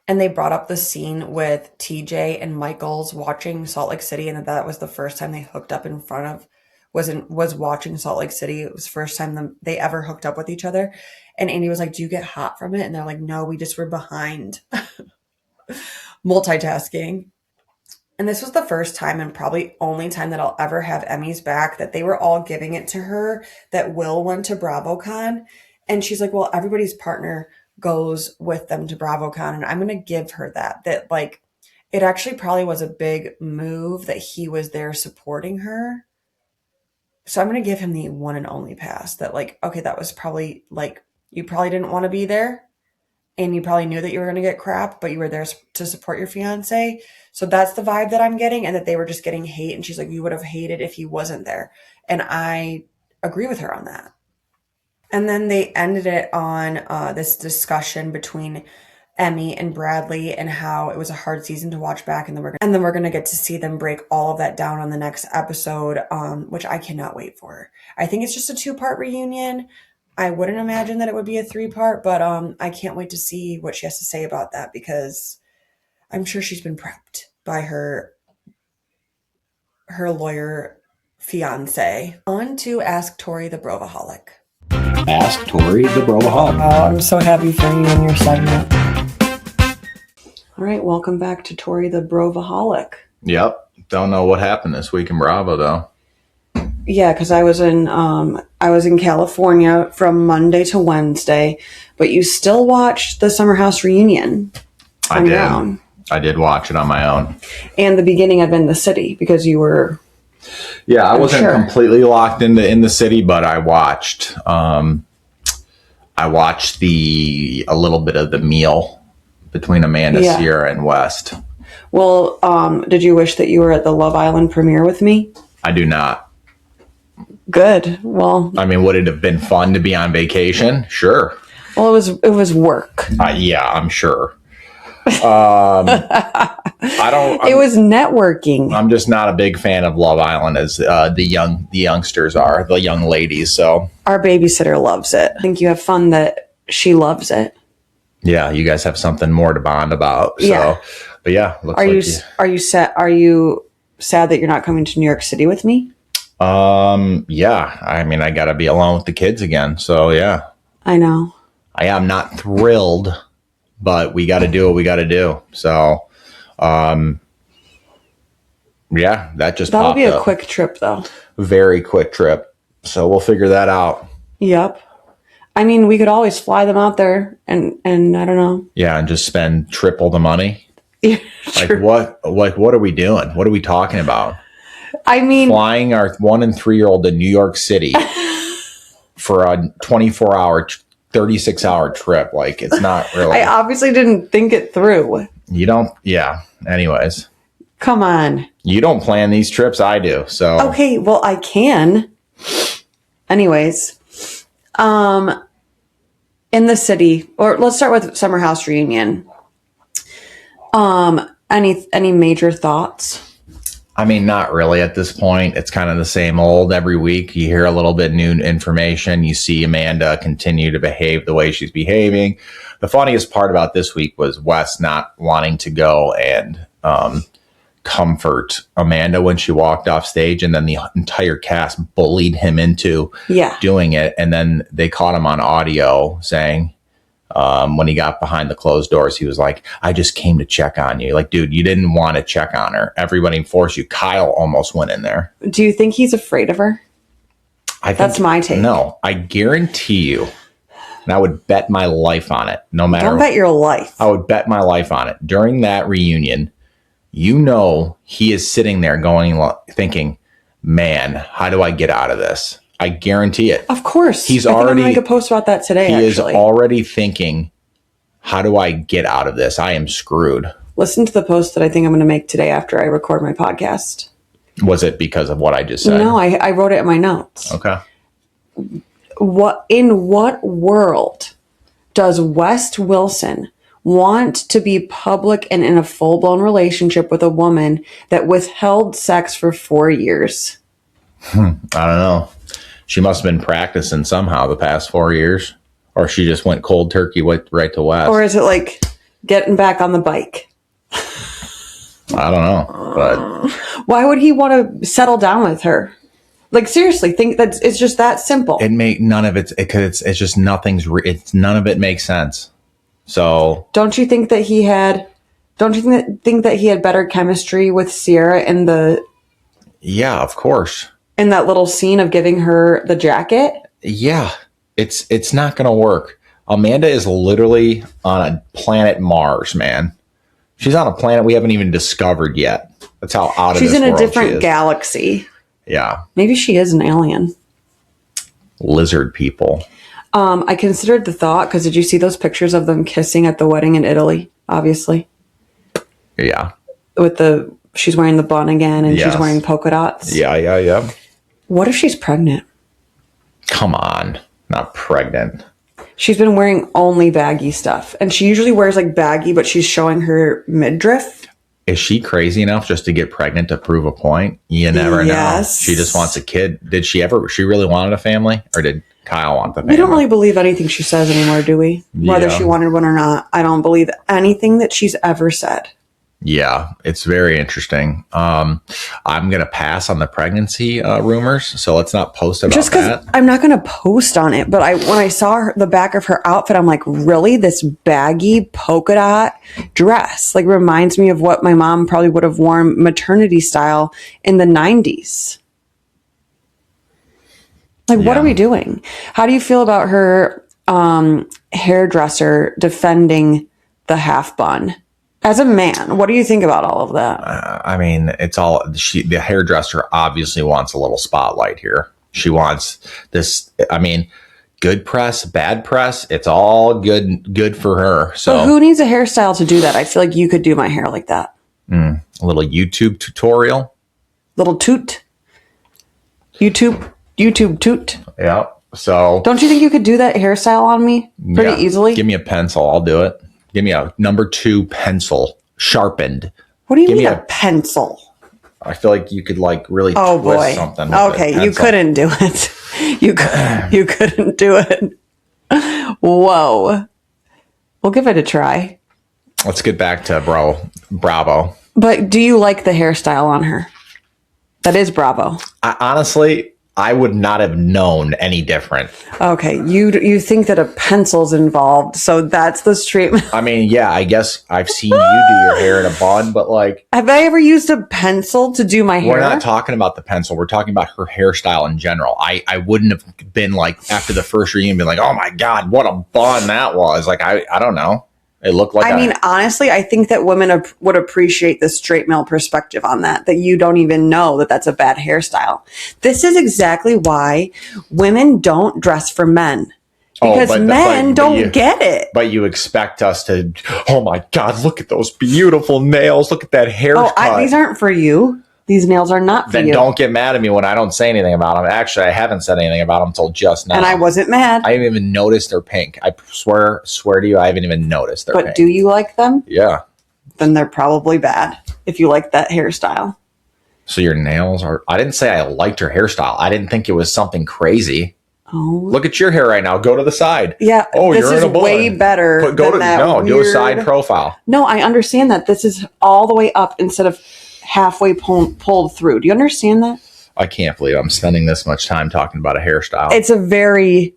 [SPEAKER 1] And they brought up the scene with TJ and Michaels watching Salt Lake City, and that was the first time they hooked up in front of, was watching Salt Lake City. It was the first time they ever hooked up with each other. And Andy was like, do you get hot from it? And they're like, no, we just were behind. Multitasking. And this was the first time and probably only time that I'll ever have Emmy's back that they were all giving it to her, that Will went to BravoCon. And she's like, well, everybody's partner goes with them to BravoCon, and I'm going to give her that like it actually probably was a big move that he was there supporting her. So I'm going to give him the one and only pass that, like, okay, that was probably like, you probably didn't want to be there and you probably knew that you were going to get crap, but you were there to support your fiance. So that's the vibe that I'm getting, and that they were just getting hate. And she's like, you would have hated if he wasn't there. And I agree with her on that. And then they ended it on this discussion between Emmy and Bradley and how it was a hard season to watch back. And then we're going to get to see them break all of that down on the next episode, which I cannot wait for. I think it's just a 2-part reunion. I wouldn't imagine that it would be a 3-part, but I can't wait to see what she has to say about that, because I'm sure she's been prepped by her lawyer fiance. On to Ask Torre the Bravoholic.
[SPEAKER 2] Ask Torre the Bravoholic.
[SPEAKER 1] Oh, I'm so happy for you and your segment. All right, welcome back to Torre the Bravoholic.
[SPEAKER 2] Yep. Don't know what happened this week in Bravo though.
[SPEAKER 1] Yeah, because I was in California from Monday to Wednesday, but you still watched the Summer House reunion on your own.
[SPEAKER 2] I did watch it on my own. And
[SPEAKER 1] the beginning of In the City, because you were...
[SPEAKER 2] Yeah, I wasn't completely locked into In the City, but I watched a little bit of the meal between Amanda, Ciara, and West.
[SPEAKER 1] Well, did you wish that you were at the Love Island premiere with me?
[SPEAKER 2] I do not.
[SPEAKER 1] Good. Well,
[SPEAKER 2] I mean, would it have been fun to be on vacation? Sure.
[SPEAKER 1] Well, it was work.
[SPEAKER 2] Yeah, I'm sure. It
[SPEAKER 1] was networking.
[SPEAKER 2] I'm just not a big fan of Love Island as the youngsters are, the young ladies. So
[SPEAKER 1] our babysitter loves it. I think you have fun that she loves it.
[SPEAKER 2] Yeah, you guys have something more to bond about. So, yeah. But yeah,
[SPEAKER 1] are you sad? Are you sad that you're not coming to New York City with me?
[SPEAKER 2] Yeah. I mean, I got to be alone with the kids again. So yeah.
[SPEAKER 1] I know.
[SPEAKER 2] I am not thrilled, but we got to do what we got to do. So, Yeah, that just
[SPEAKER 1] That'll
[SPEAKER 2] popped
[SPEAKER 1] be a
[SPEAKER 2] up.
[SPEAKER 1] quick trip, though.
[SPEAKER 2] Very quick trip. So we'll figure that out.
[SPEAKER 1] Yep. I mean, we could always fly them out there and I don't know.
[SPEAKER 2] Yeah, and just spend triple the money.
[SPEAKER 1] Yeah,
[SPEAKER 2] Like
[SPEAKER 1] sure.
[SPEAKER 2] what are we doing? What are we talking about?
[SPEAKER 1] I mean,
[SPEAKER 2] Flying our 1 and 3-year-old to New York City for a 24-hour, 36-hour trip. Like, it's not really.
[SPEAKER 1] I obviously didn't think it through.
[SPEAKER 2] You don't. Yeah. Anyways,
[SPEAKER 1] Come on.
[SPEAKER 2] you don't plan these trips. I do. So
[SPEAKER 1] Okay, well, I can. Anyways, in the city, or let's start with Summer House Reunion. Any major thoughts?
[SPEAKER 2] I mean, not really at this point. It's kind of the same old every week. You hear a little bit new information. You see Amanda continue to behave the way she's behaving. The funniest part about this week was Wes not wanting to go and comfort Amanda when she walked off stage, and then the entire cast bullied him into doing it. And then they caught him on audio saying, when he got behind the closed doors, he was like, I just came to check on you. Like, dude, you didn't want to check on her. Everybody forced you. Kyle almost went in there.
[SPEAKER 1] Do you think he's afraid of her? That's my take.
[SPEAKER 2] No, I guarantee you, and I would bet my life on it, no matter.
[SPEAKER 1] Don't bet your life.
[SPEAKER 2] I would bet my life on it. During that reunion, you know, he is sitting there thinking, man, how do I get out of this? I guarantee it.
[SPEAKER 1] Of course.
[SPEAKER 2] He's
[SPEAKER 1] I think
[SPEAKER 2] already.
[SPEAKER 1] I'm going to make a post about that today.
[SPEAKER 2] He
[SPEAKER 1] actually
[SPEAKER 2] is already thinking, how do I get out of this? I am screwed.
[SPEAKER 1] Listen to the post that I think I'm going to make today after I record my podcast.
[SPEAKER 2] Was it because of what I just said?
[SPEAKER 1] No, I wrote it in my notes.
[SPEAKER 2] Okay.
[SPEAKER 1] In what world does West Wilson want to be public and in a full-blown relationship with a woman that withheld sex for 4 years?
[SPEAKER 2] I don't know. She must have been practicing somehow the past 4 years, or she just went cold turkey right to West.
[SPEAKER 1] Or is it like getting back on the bike?
[SPEAKER 2] I don't know, but
[SPEAKER 1] why would he want to settle down with her? Like, seriously, think that it's just that simple.
[SPEAKER 2] none of it's because it's just nothing's. None of it makes sense. So
[SPEAKER 1] don't you think that he had? Don't you think that he had better chemistry with Ciara in the?
[SPEAKER 2] Yeah, of course.
[SPEAKER 1] In that little scene of giving her the jacket?
[SPEAKER 2] Yeah, it's not going to work. Amanda is literally on a planet Mars, man. She's on a planet we haven't even discovered yet. That's how out of this world she is. She's in a different
[SPEAKER 1] galaxy.
[SPEAKER 2] Yeah.
[SPEAKER 1] Maybe she is an alien.
[SPEAKER 2] Lizard people.
[SPEAKER 1] I considered the thought, because did you see those pictures of them kissing at the wedding in Italy? Obviously.
[SPEAKER 2] Yeah.
[SPEAKER 1] She's wearing the bun again, and she's wearing polka dots.
[SPEAKER 2] Yeah.
[SPEAKER 1] What if she's pregnant?
[SPEAKER 2] Come on. Not pregnant.
[SPEAKER 1] She's been wearing only baggy stuff. And she usually wears like baggy, but she's showing her midriff.
[SPEAKER 2] Is she crazy enough just to get pregnant to prove a point? You never know. She just wants a kid. Did she really wanted a family? Or did Kyle want the family?
[SPEAKER 1] We don't really believe anything she says anymore, do we? Whether she wanted one or not. I don't believe anything that she's ever said.
[SPEAKER 2] Yeah, it's very interesting. I'm going to pass on the pregnancy rumors, so let's not post about that.
[SPEAKER 1] I'm not going to post on it, but when I saw the back of her outfit, I'm like, really? This baggy polka dot dress like reminds me of what my mom probably would have worn maternity style in the 90s. Like, what are we doing? How do you feel about her hairdresser defending the half bun? As a man, what do you think about all of that?
[SPEAKER 2] I mean, it's all the hairdresser obviously wants a little spotlight here. She wants this. I mean, good press, bad press. It's all good for her. So
[SPEAKER 1] but who needs a hairstyle to do that? I feel like you could do my hair like that.
[SPEAKER 2] A little YouTube tutorial.
[SPEAKER 1] Little toot. YouTube toot.
[SPEAKER 2] Yeah. So
[SPEAKER 1] don't you think you could do that hairstyle on me pretty easily?
[SPEAKER 2] Give me a pencil. I'll do it. Give me a number 2 pencil, sharpened.
[SPEAKER 1] What do you mean a pencil?
[SPEAKER 2] I feel like you could really twist something.
[SPEAKER 1] Okay, you couldn't do it. You couldn't do it. Whoa. We'll give it a try.
[SPEAKER 2] Let's get back to Bravo.
[SPEAKER 1] But do you like the hairstyle on her? That is Bravo.
[SPEAKER 2] Honestly, I would not have known any different.
[SPEAKER 1] Okay, you think that a pencil's involved, so that's the straight.
[SPEAKER 2] I mean, yeah, I guess I've seen you do your hair in a bun, but like,
[SPEAKER 1] have I ever used a pencil to do my hair?
[SPEAKER 2] We're not talking about the pencil. We're talking about her hairstyle in general. I wouldn't have been like, after the first reunion, been like, oh my God, what a bun that was. Like, I don't know. It looked like,
[SPEAKER 1] I mean, honestly, I think that women would appreciate the straight male perspective on that you don't even know that that's a bad hairstyle. This is exactly why women don't dress for men. Because men don't get it.
[SPEAKER 2] But you expect us to, oh my God, look at those beautiful nails. Look at that haircut.
[SPEAKER 1] These aren't for you. These nails are not for you.
[SPEAKER 2] Then don't get mad at me when I don't say anything about them. Actually, I haven't said anything about them until just now.
[SPEAKER 1] And I wasn't mad.
[SPEAKER 2] I haven't even noticed they're pink. I swear to you, I haven't even noticed they're pink.
[SPEAKER 1] But do you like them?
[SPEAKER 2] Yeah.
[SPEAKER 1] Then they're probably bad if you like that hairstyle.
[SPEAKER 2] So your nails are... I didn't say I liked her hairstyle. I didn't think it was something crazy.
[SPEAKER 1] Oh.
[SPEAKER 2] Look at your hair right now. Go to the side.
[SPEAKER 1] Yeah.
[SPEAKER 2] Oh,
[SPEAKER 1] this
[SPEAKER 2] you're
[SPEAKER 1] is
[SPEAKER 2] in a bun.
[SPEAKER 1] way better.
[SPEAKER 2] Do a side profile.
[SPEAKER 1] No, I understand that. This is all the way up instead of halfway pulled through. Do you understand that?
[SPEAKER 2] I can't believe I'm spending this much time talking about a hairstyle.
[SPEAKER 1] It's a very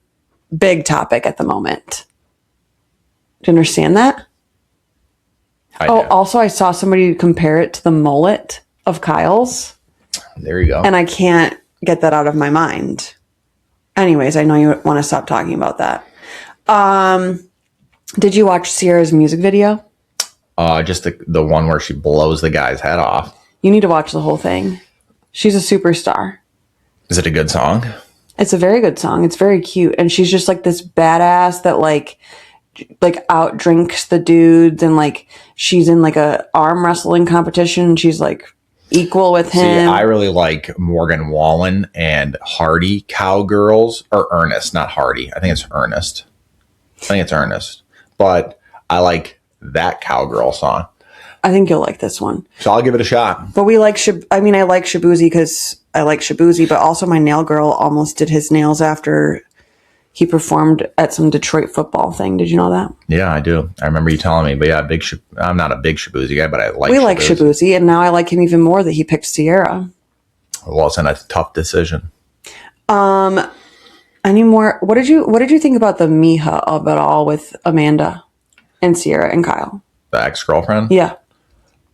[SPEAKER 1] big topic at the moment. Do you understand that? Also, I saw somebody compare it to the mullet of Kyle's.
[SPEAKER 2] There you go.
[SPEAKER 1] And I can't get that out of my mind. Anyways, I know you want to stop talking about that. Did you watch Ciara's music video?
[SPEAKER 2] Just the one where she blows the guy's head off.
[SPEAKER 1] You need to watch the whole thing. She's a superstar.
[SPEAKER 2] Is it a good song?
[SPEAKER 1] It's a very good song. It's very cute. And she's just like this badass that like out drinks the dudes, and like she's in like a arm wrestling competition. She's like equal with him.
[SPEAKER 2] See, I really like Morgan Wallen and Hardy Cowgirls, or Ernest, not Hardy. I think it's Ernest. But I like that cowgirl song.
[SPEAKER 1] I think you'll like this one.
[SPEAKER 2] So I'll give it a shot.
[SPEAKER 1] But we like I like Shabuzi because I like Shabuzi, but also my nail girl almost did his nails after he performed at some Detroit football thing. Did you know that? Yeah,
[SPEAKER 2] I do. I remember you telling me. But yeah, I'm not a big Shabuzi guy, but I like.
[SPEAKER 1] We like Shabuzi, and now I like him even more that he picked Ciara.
[SPEAKER 2] Well, it's a tough decision.
[SPEAKER 1] Any more? What did you think about the Miha of it all with Amanda and Ciara and Kyle?
[SPEAKER 2] The ex-girlfriend?
[SPEAKER 1] Yeah.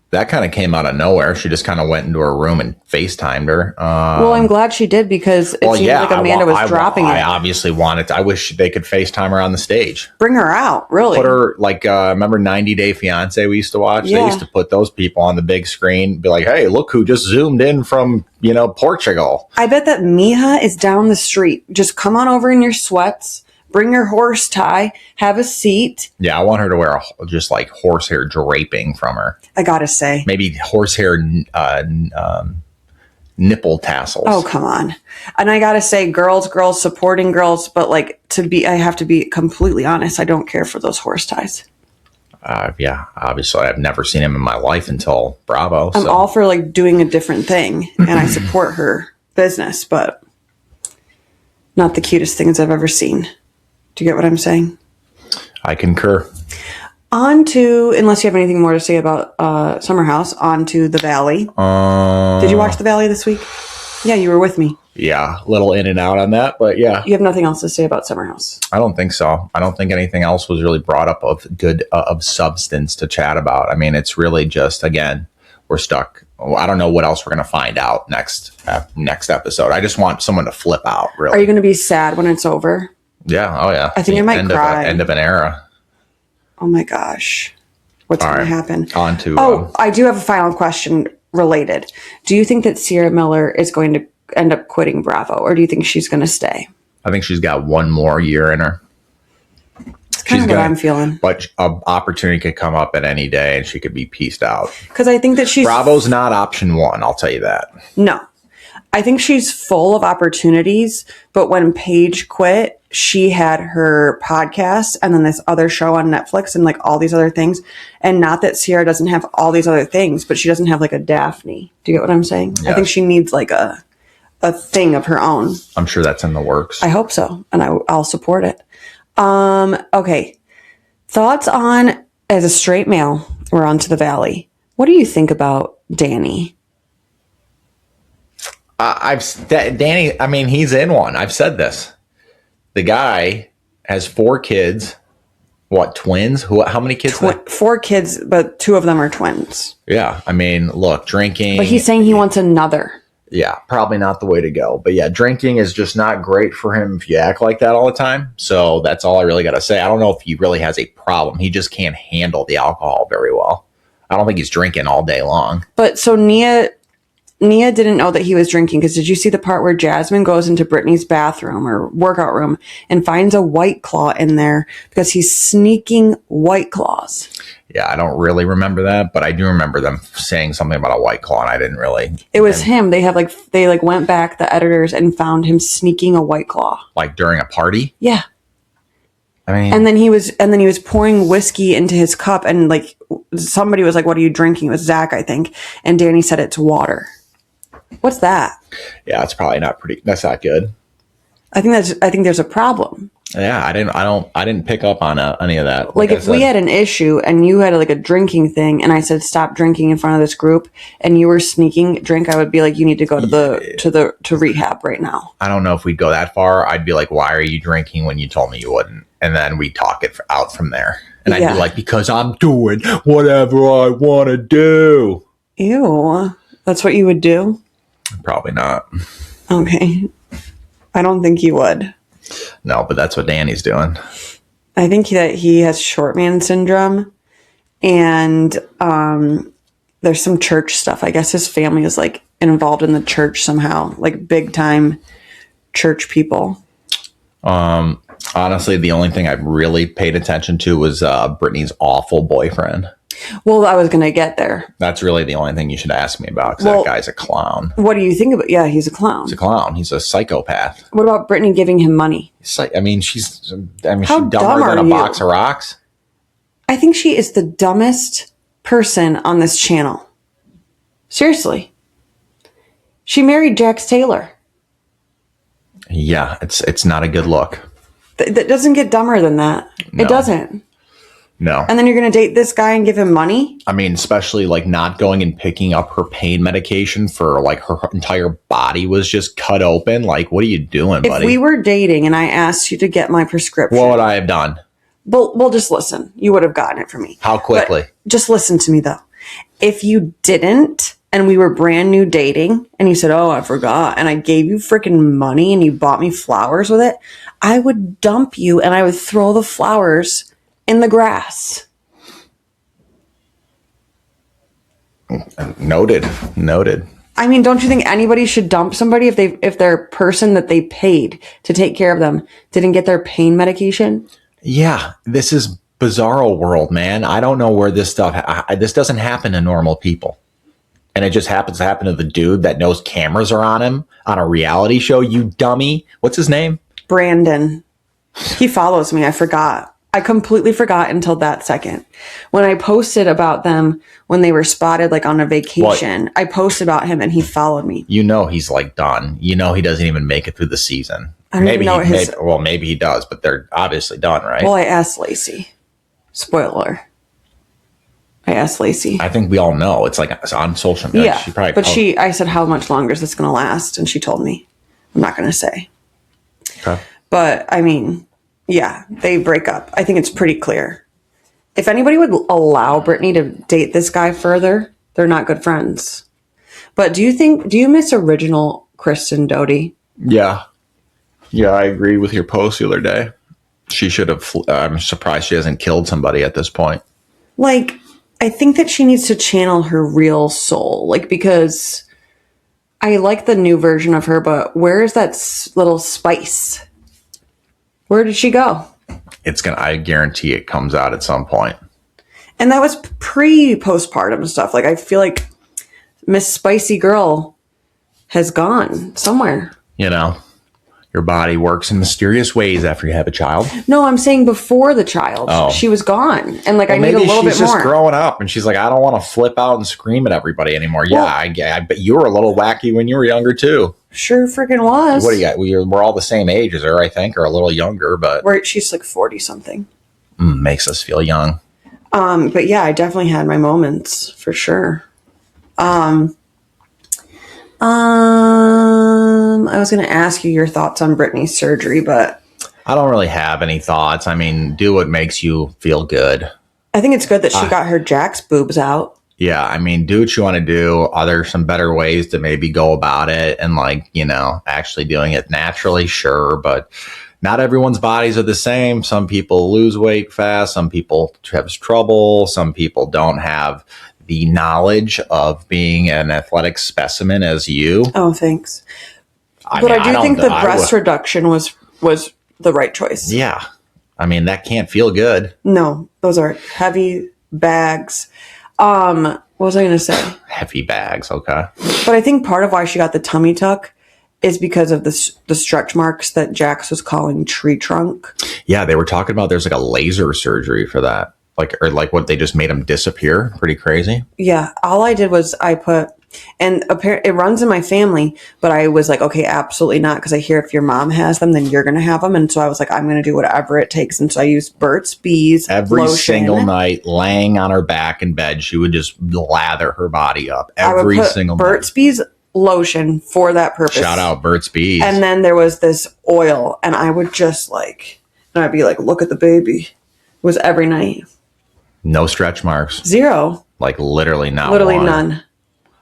[SPEAKER 2] That kind of came out of nowhere. She just kind of went into her room and FaceTimed her.
[SPEAKER 1] Well, I'm glad she did because it seemed like Amanda was dropping it.
[SPEAKER 2] I obviously wanted. I wish they could FaceTime her on the stage.
[SPEAKER 1] Bring her out, really.
[SPEAKER 2] Put her like remember 90 Day Fiance we used to watch? Yeah. They used to put those people on the big screen, be like, "Hey, look who just zoomed in from Portugal."
[SPEAKER 1] I bet that Miha is down the street. Just come on over in your sweats. Bring your horse tie, have a seat.
[SPEAKER 2] Yeah, I want her to wear just like horsehair draping from her.
[SPEAKER 1] I gotta say.
[SPEAKER 2] Maybe horsehair nipple tassels.
[SPEAKER 1] Oh, come on. And I gotta say, girls supporting girls, but like I have to be completely honest, I don't care for those horse ties.
[SPEAKER 2] Yeah, obviously I've never seen him in my life until Bravo.
[SPEAKER 1] I'm all for like doing a different thing, and I support her business, but not the cutest things I've ever seen. Do you get what I'm saying?
[SPEAKER 2] I concur.
[SPEAKER 1] On to, unless you have anything more to say about Summer House, on to The Valley. Did you watch The Valley this week? Yeah, you were with me.
[SPEAKER 2] Yeah, a little in and out on that, but yeah.
[SPEAKER 1] You have nothing else to say about Summer House?
[SPEAKER 2] I don't think so. I don't think anything else was really brought up of good, of substance to chat about. I mean, it's really just, again, we're stuck. I don't know what else we're going to find out next episode. I just want someone to flip out, really.
[SPEAKER 1] Are you going to be sad when it's over?
[SPEAKER 2] Yeah. Oh, yeah.
[SPEAKER 1] I think I might cry.
[SPEAKER 2] End of an era.
[SPEAKER 1] Oh, my gosh. What's going to happen?
[SPEAKER 2] On to...
[SPEAKER 1] I do have a final question related. Do you think that Ciara Miller is going to end up quitting Bravo, or do you think she's going to stay?
[SPEAKER 2] I think she's got one more year in her.
[SPEAKER 1] It's kind of what I'm feeling.
[SPEAKER 2] But an opportunity could come up at any day, and she could be pieced out.
[SPEAKER 1] Because I think that
[SPEAKER 2] Bravo's not option one, I'll tell you that.
[SPEAKER 1] No. I think she's full of opportunities, but when Paige quit, she had her podcast and then this other show on Netflix and like all these other things. And not that Ciara doesn't have all these other things, but she doesn't have like a Daphne. Do you get what I'm saying? Yes. I think she needs like a thing of her own.
[SPEAKER 2] I'm sure that's in the works.
[SPEAKER 1] I hope so. And I'll support it. Okay. Thoughts on, as a straight male, we're on to The Valley. What do you think about Danny?
[SPEAKER 2] Danny, I mean, he's in one. I've said this. The guy has 4 kids. What, twins? How many kids?
[SPEAKER 1] 4 kids, but 2 of them are twins.
[SPEAKER 2] Yeah. I mean, look, drinking.
[SPEAKER 1] But he's saying he wants another.
[SPEAKER 2] Yeah, probably not the way to go. But yeah, drinking is just not great for him if you act like that all the time. So that's all I really got to say. I don't know if he really has a problem. He just can't handle the alcohol very well. I don't think he's drinking all day long.
[SPEAKER 1] But so Nia didn't know that he was drinking, because did you see the part where Jasmine goes into Brittany's bathroom or workout room and finds a White Claw in there because he's sneaking White Claws?
[SPEAKER 2] Yeah, I don't really remember that, but I do remember them saying something about a White Claw, and I didn't really.
[SPEAKER 1] It was him. They went back, the editors, and found him sneaking a White Claw.
[SPEAKER 2] Like during a party?
[SPEAKER 1] Yeah.
[SPEAKER 2] I mean,
[SPEAKER 1] and then he was pouring whiskey into his cup, and like somebody was like, "What are you drinking?" It was Zach, I think, and Danny said it's water. What's that?
[SPEAKER 2] Yeah, it's probably not pretty. That's not good.
[SPEAKER 1] I think there's a problem.
[SPEAKER 2] Yeah, I didn't pick up on any of that.
[SPEAKER 1] Like if we had an issue and you had like a drinking thing, and I said stop drinking in front of this group, and you were sneaking drink, I would be like, you need to go to rehab right now.
[SPEAKER 2] I don't know if we'd go that far. I'd be like, why are you drinking when you told me you wouldn't? And then we talk it out from there. And I'd be like, because I'm doing whatever I want to do.
[SPEAKER 1] Ew, that's what you would do?
[SPEAKER 2] Probably not.
[SPEAKER 1] Okay, I don't think you would.
[SPEAKER 2] No, but that's what Danny's doing.
[SPEAKER 1] I think that he has short man syndrome, and there's some church stuff. I guess his family is like involved in the church somehow, like big time church people.
[SPEAKER 2] Honestly, the only thing I really paid attention to was Brittany's awful boyfriend.
[SPEAKER 1] Well, I was going to get there.
[SPEAKER 2] That's really the only thing you should ask me about, because that guy's a clown.
[SPEAKER 1] What do you think about? Yeah, he's a clown.
[SPEAKER 2] He's a clown. He's a psychopath.
[SPEAKER 1] What about Brittany giving him money?
[SPEAKER 2] She's dumber than a box of rocks.
[SPEAKER 1] I think she is the dumbest person on this channel. Seriously. She married Jax Taylor.
[SPEAKER 2] Yeah, it's not a good look.
[SPEAKER 1] That doesn't get dumber than that. No. It doesn't.
[SPEAKER 2] No.
[SPEAKER 1] And then you're going to date this guy and give him money?
[SPEAKER 2] I mean, especially like not going and picking up her pain medication for like her entire body was just cut open. Like, what are you doing, buddy?
[SPEAKER 1] If we were dating and I asked you to get my prescription.
[SPEAKER 2] What would I have done?
[SPEAKER 1] Well, just listen. You would have gotten it for me.
[SPEAKER 2] How quickly?
[SPEAKER 1] But just listen to me, though. If you didn't, and we were brand new dating, and you said, oh, I forgot, and I gave you freaking money and you bought me flowers with it, I would dump you and I would throw the flowers in the grass. Noted. I mean, don't you think anybody should dump somebody if their person that they paid to take care of them didn't get their pain medication?
[SPEAKER 2] Yeah, this is bizarro world, man. I don't know where this stuff. This doesn't happen to normal people, and it just happens to happen to the dude that knows cameras are on him on a reality show. You dummy! What's his name? Brandon.
[SPEAKER 1] He follows me. I forgot. I completely forgot until that second. When I posted about them when they were spotted like on a vacation, I posted about him and he followed me.
[SPEAKER 2] You know he's like done. You know he doesn't even make it through the season.
[SPEAKER 1] I don't even know
[SPEAKER 2] maybe he does, but they're obviously done, right?
[SPEAKER 1] Well, I asked Lacey. Spoiler. I asked Lacey.
[SPEAKER 2] I think we all know. It's like it's on social media.
[SPEAKER 1] Yeah, I said, how much longer is this going to last? And she told me. I'm not going to say.
[SPEAKER 2] Okay.
[SPEAKER 1] But, I mean... yeah, they break up. I think it's pretty clear. If anybody would allow Brittany to date this guy further, they're not good friends. But do you miss original Kristen Doty?
[SPEAKER 2] Yeah. Yeah, I agree with your post the other day. She should have, I'm surprised she hasn't killed somebody at this point.
[SPEAKER 1] Like, I think that she needs to channel her real soul. Like, because I like the new version of her, but where is that little spice? Where did she go?
[SPEAKER 2] I guarantee it comes out at some point.
[SPEAKER 1] And that was pre-postpartum stuff. Like, I feel like Miss Spicy Girl has gone somewhere.
[SPEAKER 2] You know, your body works in mysterious ways after you have a child.
[SPEAKER 1] No, I'm saying before the child. Oh. She was gone. And like, I need a little bit more. Maybe she's just
[SPEAKER 2] growing up and she's like, I don't want to flip out and scream at everybody anymore. Well, I bet you were a little wacky when you were younger too.
[SPEAKER 1] Sure freaking was.
[SPEAKER 2] What do you got? We're all the same age as her, I think, or a little younger, but
[SPEAKER 1] she's like 40 something.
[SPEAKER 2] Makes us feel young.
[SPEAKER 1] But yeah, I definitely had my moments for sure. I was going to ask you your thoughts on Brittany's surgery, but
[SPEAKER 2] I don't really have any thoughts. I mean, do what makes you feel good.
[SPEAKER 1] I think it's good that she got her Jack's boobs out.
[SPEAKER 2] Yeah, I mean, do what you want to do. Are there some better ways to maybe go about it and, like, you know, actually doing it naturally? Sure, but not everyone's bodies are the same. Some people lose weight fast. Some people have trouble. Some people don't have the knowledge of being an athletic specimen as you.
[SPEAKER 1] Oh, thanks. I do think the breast reduction was the right choice.
[SPEAKER 2] Yeah. I mean, that can't feel good.
[SPEAKER 1] No, those are heavy bags. What was I going to say?
[SPEAKER 2] Heavy bags, okay.
[SPEAKER 1] But I think part of why she got the tummy tuck is because of the stretch marks that Jax was calling tree trunk. Yeah,
[SPEAKER 2] they were talking about there's like a laser surgery for that. Like what they just made them disappear. Pretty crazy.
[SPEAKER 1] Yeah, all I did was I put, and it runs in my family, but I was like, okay, absolutely not, because I hear if your mom has them, then you're going to have them. And so I was like, I'm going to do whatever it takes. And so I used Burt's Bees
[SPEAKER 2] every
[SPEAKER 1] lotion.
[SPEAKER 2] Single night, laying on her back in bed, she would just lather her body up every single night.
[SPEAKER 1] Burt's Bees lotion for that purpose.
[SPEAKER 2] Shout out Burt's Bees.
[SPEAKER 1] And then there was this oil, and I would just and I'd be like, look at the baby. It was every night.
[SPEAKER 2] No stretch marks.
[SPEAKER 1] Zero.
[SPEAKER 2] Like literally not
[SPEAKER 1] Literally
[SPEAKER 2] one.
[SPEAKER 1] none.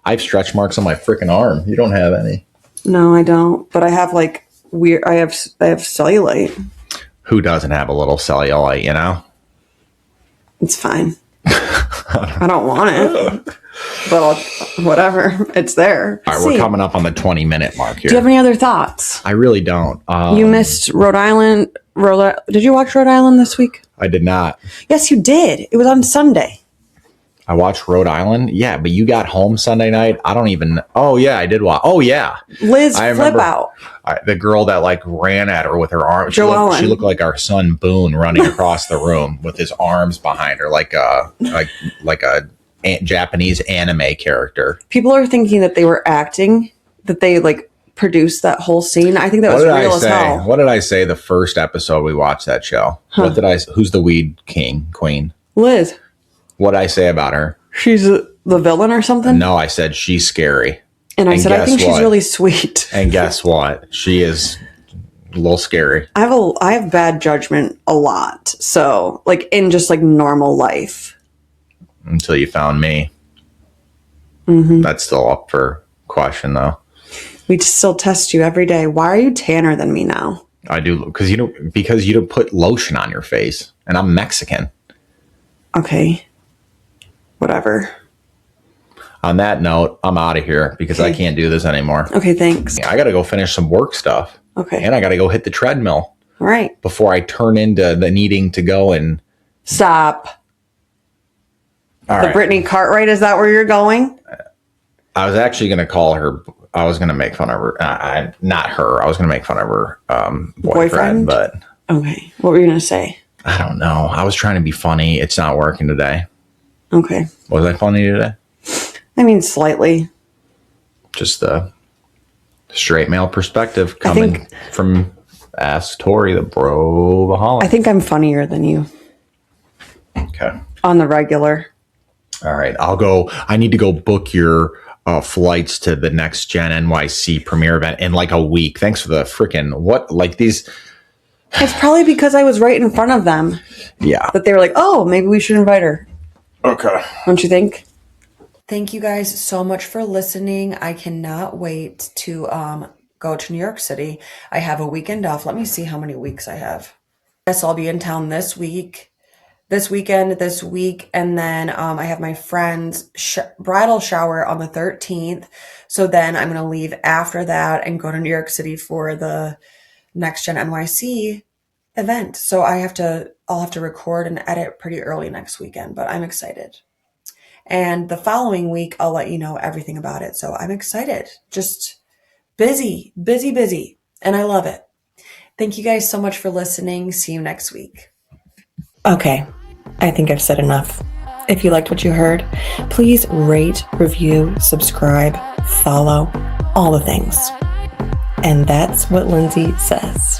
[SPEAKER 2] I have stretch marks on my freaking arm. You don't have any.
[SPEAKER 1] No, I don't. But I have I have cellulite.
[SPEAKER 2] Who doesn't have a little cellulite, you know?
[SPEAKER 1] It's fine. I don't want it. But whatever. It's there.
[SPEAKER 2] All right, we're coming up on the 20-minute mark here.
[SPEAKER 1] Do you have any other thoughts?
[SPEAKER 2] I really don't.
[SPEAKER 1] You missed Rhode Island. Did you watch Rhode Island this week?
[SPEAKER 2] I did not.
[SPEAKER 1] Yes, you did. It was on Sunday.
[SPEAKER 2] I watched Rhode Island. Yeah, but you got home Sunday night. I don't even. Oh, yeah, I did watch. Oh, yeah.
[SPEAKER 1] Liz flip out.
[SPEAKER 2] The girl that ran at her with her arm. She looked like our son Boone running across the room with his arms behind her, like a Japanese anime character.
[SPEAKER 1] People are thinking that they were acting, that they produced that whole scene. I think that was real as hell.
[SPEAKER 2] What did I say the first episode we watched that show? Huh. Who's the weed queen?
[SPEAKER 1] Liz.
[SPEAKER 2] What did I say about her?
[SPEAKER 1] She's the villain or something?
[SPEAKER 2] No, I said she's scary.
[SPEAKER 1] And I said, I think she's really sweet.
[SPEAKER 2] And guess what? She is a little scary.
[SPEAKER 1] I have bad judgment a lot. So, in just normal life.
[SPEAKER 2] Until you found me.
[SPEAKER 1] Mm-hmm.
[SPEAKER 2] That's still up for question, though.
[SPEAKER 1] We still test you every day. Why are you tanner than me now?
[SPEAKER 2] I do, because you don't put lotion on your face, and I'm Mexican.
[SPEAKER 1] Okay. Whatever.
[SPEAKER 2] On that note, I'm out of here because I can't do this anymore.
[SPEAKER 1] Okay, thanks.
[SPEAKER 2] I got to go finish some work stuff.
[SPEAKER 1] Okay.
[SPEAKER 2] And I got to go hit the treadmill.
[SPEAKER 1] All right.
[SPEAKER 2] Before I turn into the needing to go and...
[SPEAKER 1] Stop.
[SPEAKER 2] All right.
[SPEAKER 1] Brittany Cartwright, is that where you're going?
[SPEAKER 2] I was actually going to call her... I was going to make fun of her. Not her. I was going to make fun of her boyfriend, but...
[SPEAKER 1] Okay. What were you going to say?
[SPEAKER 2] I don't know. I was trying to be funny. It's not working today.
[SPEAKER 1] Okay.
[SPEAKER 2] Was I funny today?
[SPEAKER 1] I mean, slightly.
[SPEAKER 2] Just the straight male perspective coming from Ask Torre, the Bravoholic.
[SPEAKER 1] I think I'm funnier than you.
[SPEAKER 2] Okay.
[SPEAKER 1] On the regular.
[SPEAKER 2] All right. I'll go. I need to go book your flights to the Next Gen NYC premiere event in a week. Thanks for the freaking these.
[SPEAKER 1] It's probably because I was right in front of them.
[SPEAKER 2] Yeah.
[SPEAKER 1] That they were like, oh, maybe we should invite her.
[SPEAKER 2] Okay.
[SPEAKER 1] Don't you think? Thank you guys so much for listening. I cannot wait to go to New York City. I have a weekend off. Let me see how many weeks I have. Yes, I'll be in town this week, this weekend, this week. And then I have my friend's bridal shower on the 13th. So then I'm going to leave after that and go to New York City for the Next Gen NYC event. So I'll have to record and edit pretty early next weekend, but I'm excited. And the following week, I'll let you know everything about it. So I'm excited. Just busy. And I love it. Thank you guys so much for listening. See you next week. Okay. I think I've said enough. If you liked what you heard, please rate, review, subscribe, follow, all the things. And that's what Lindsay says.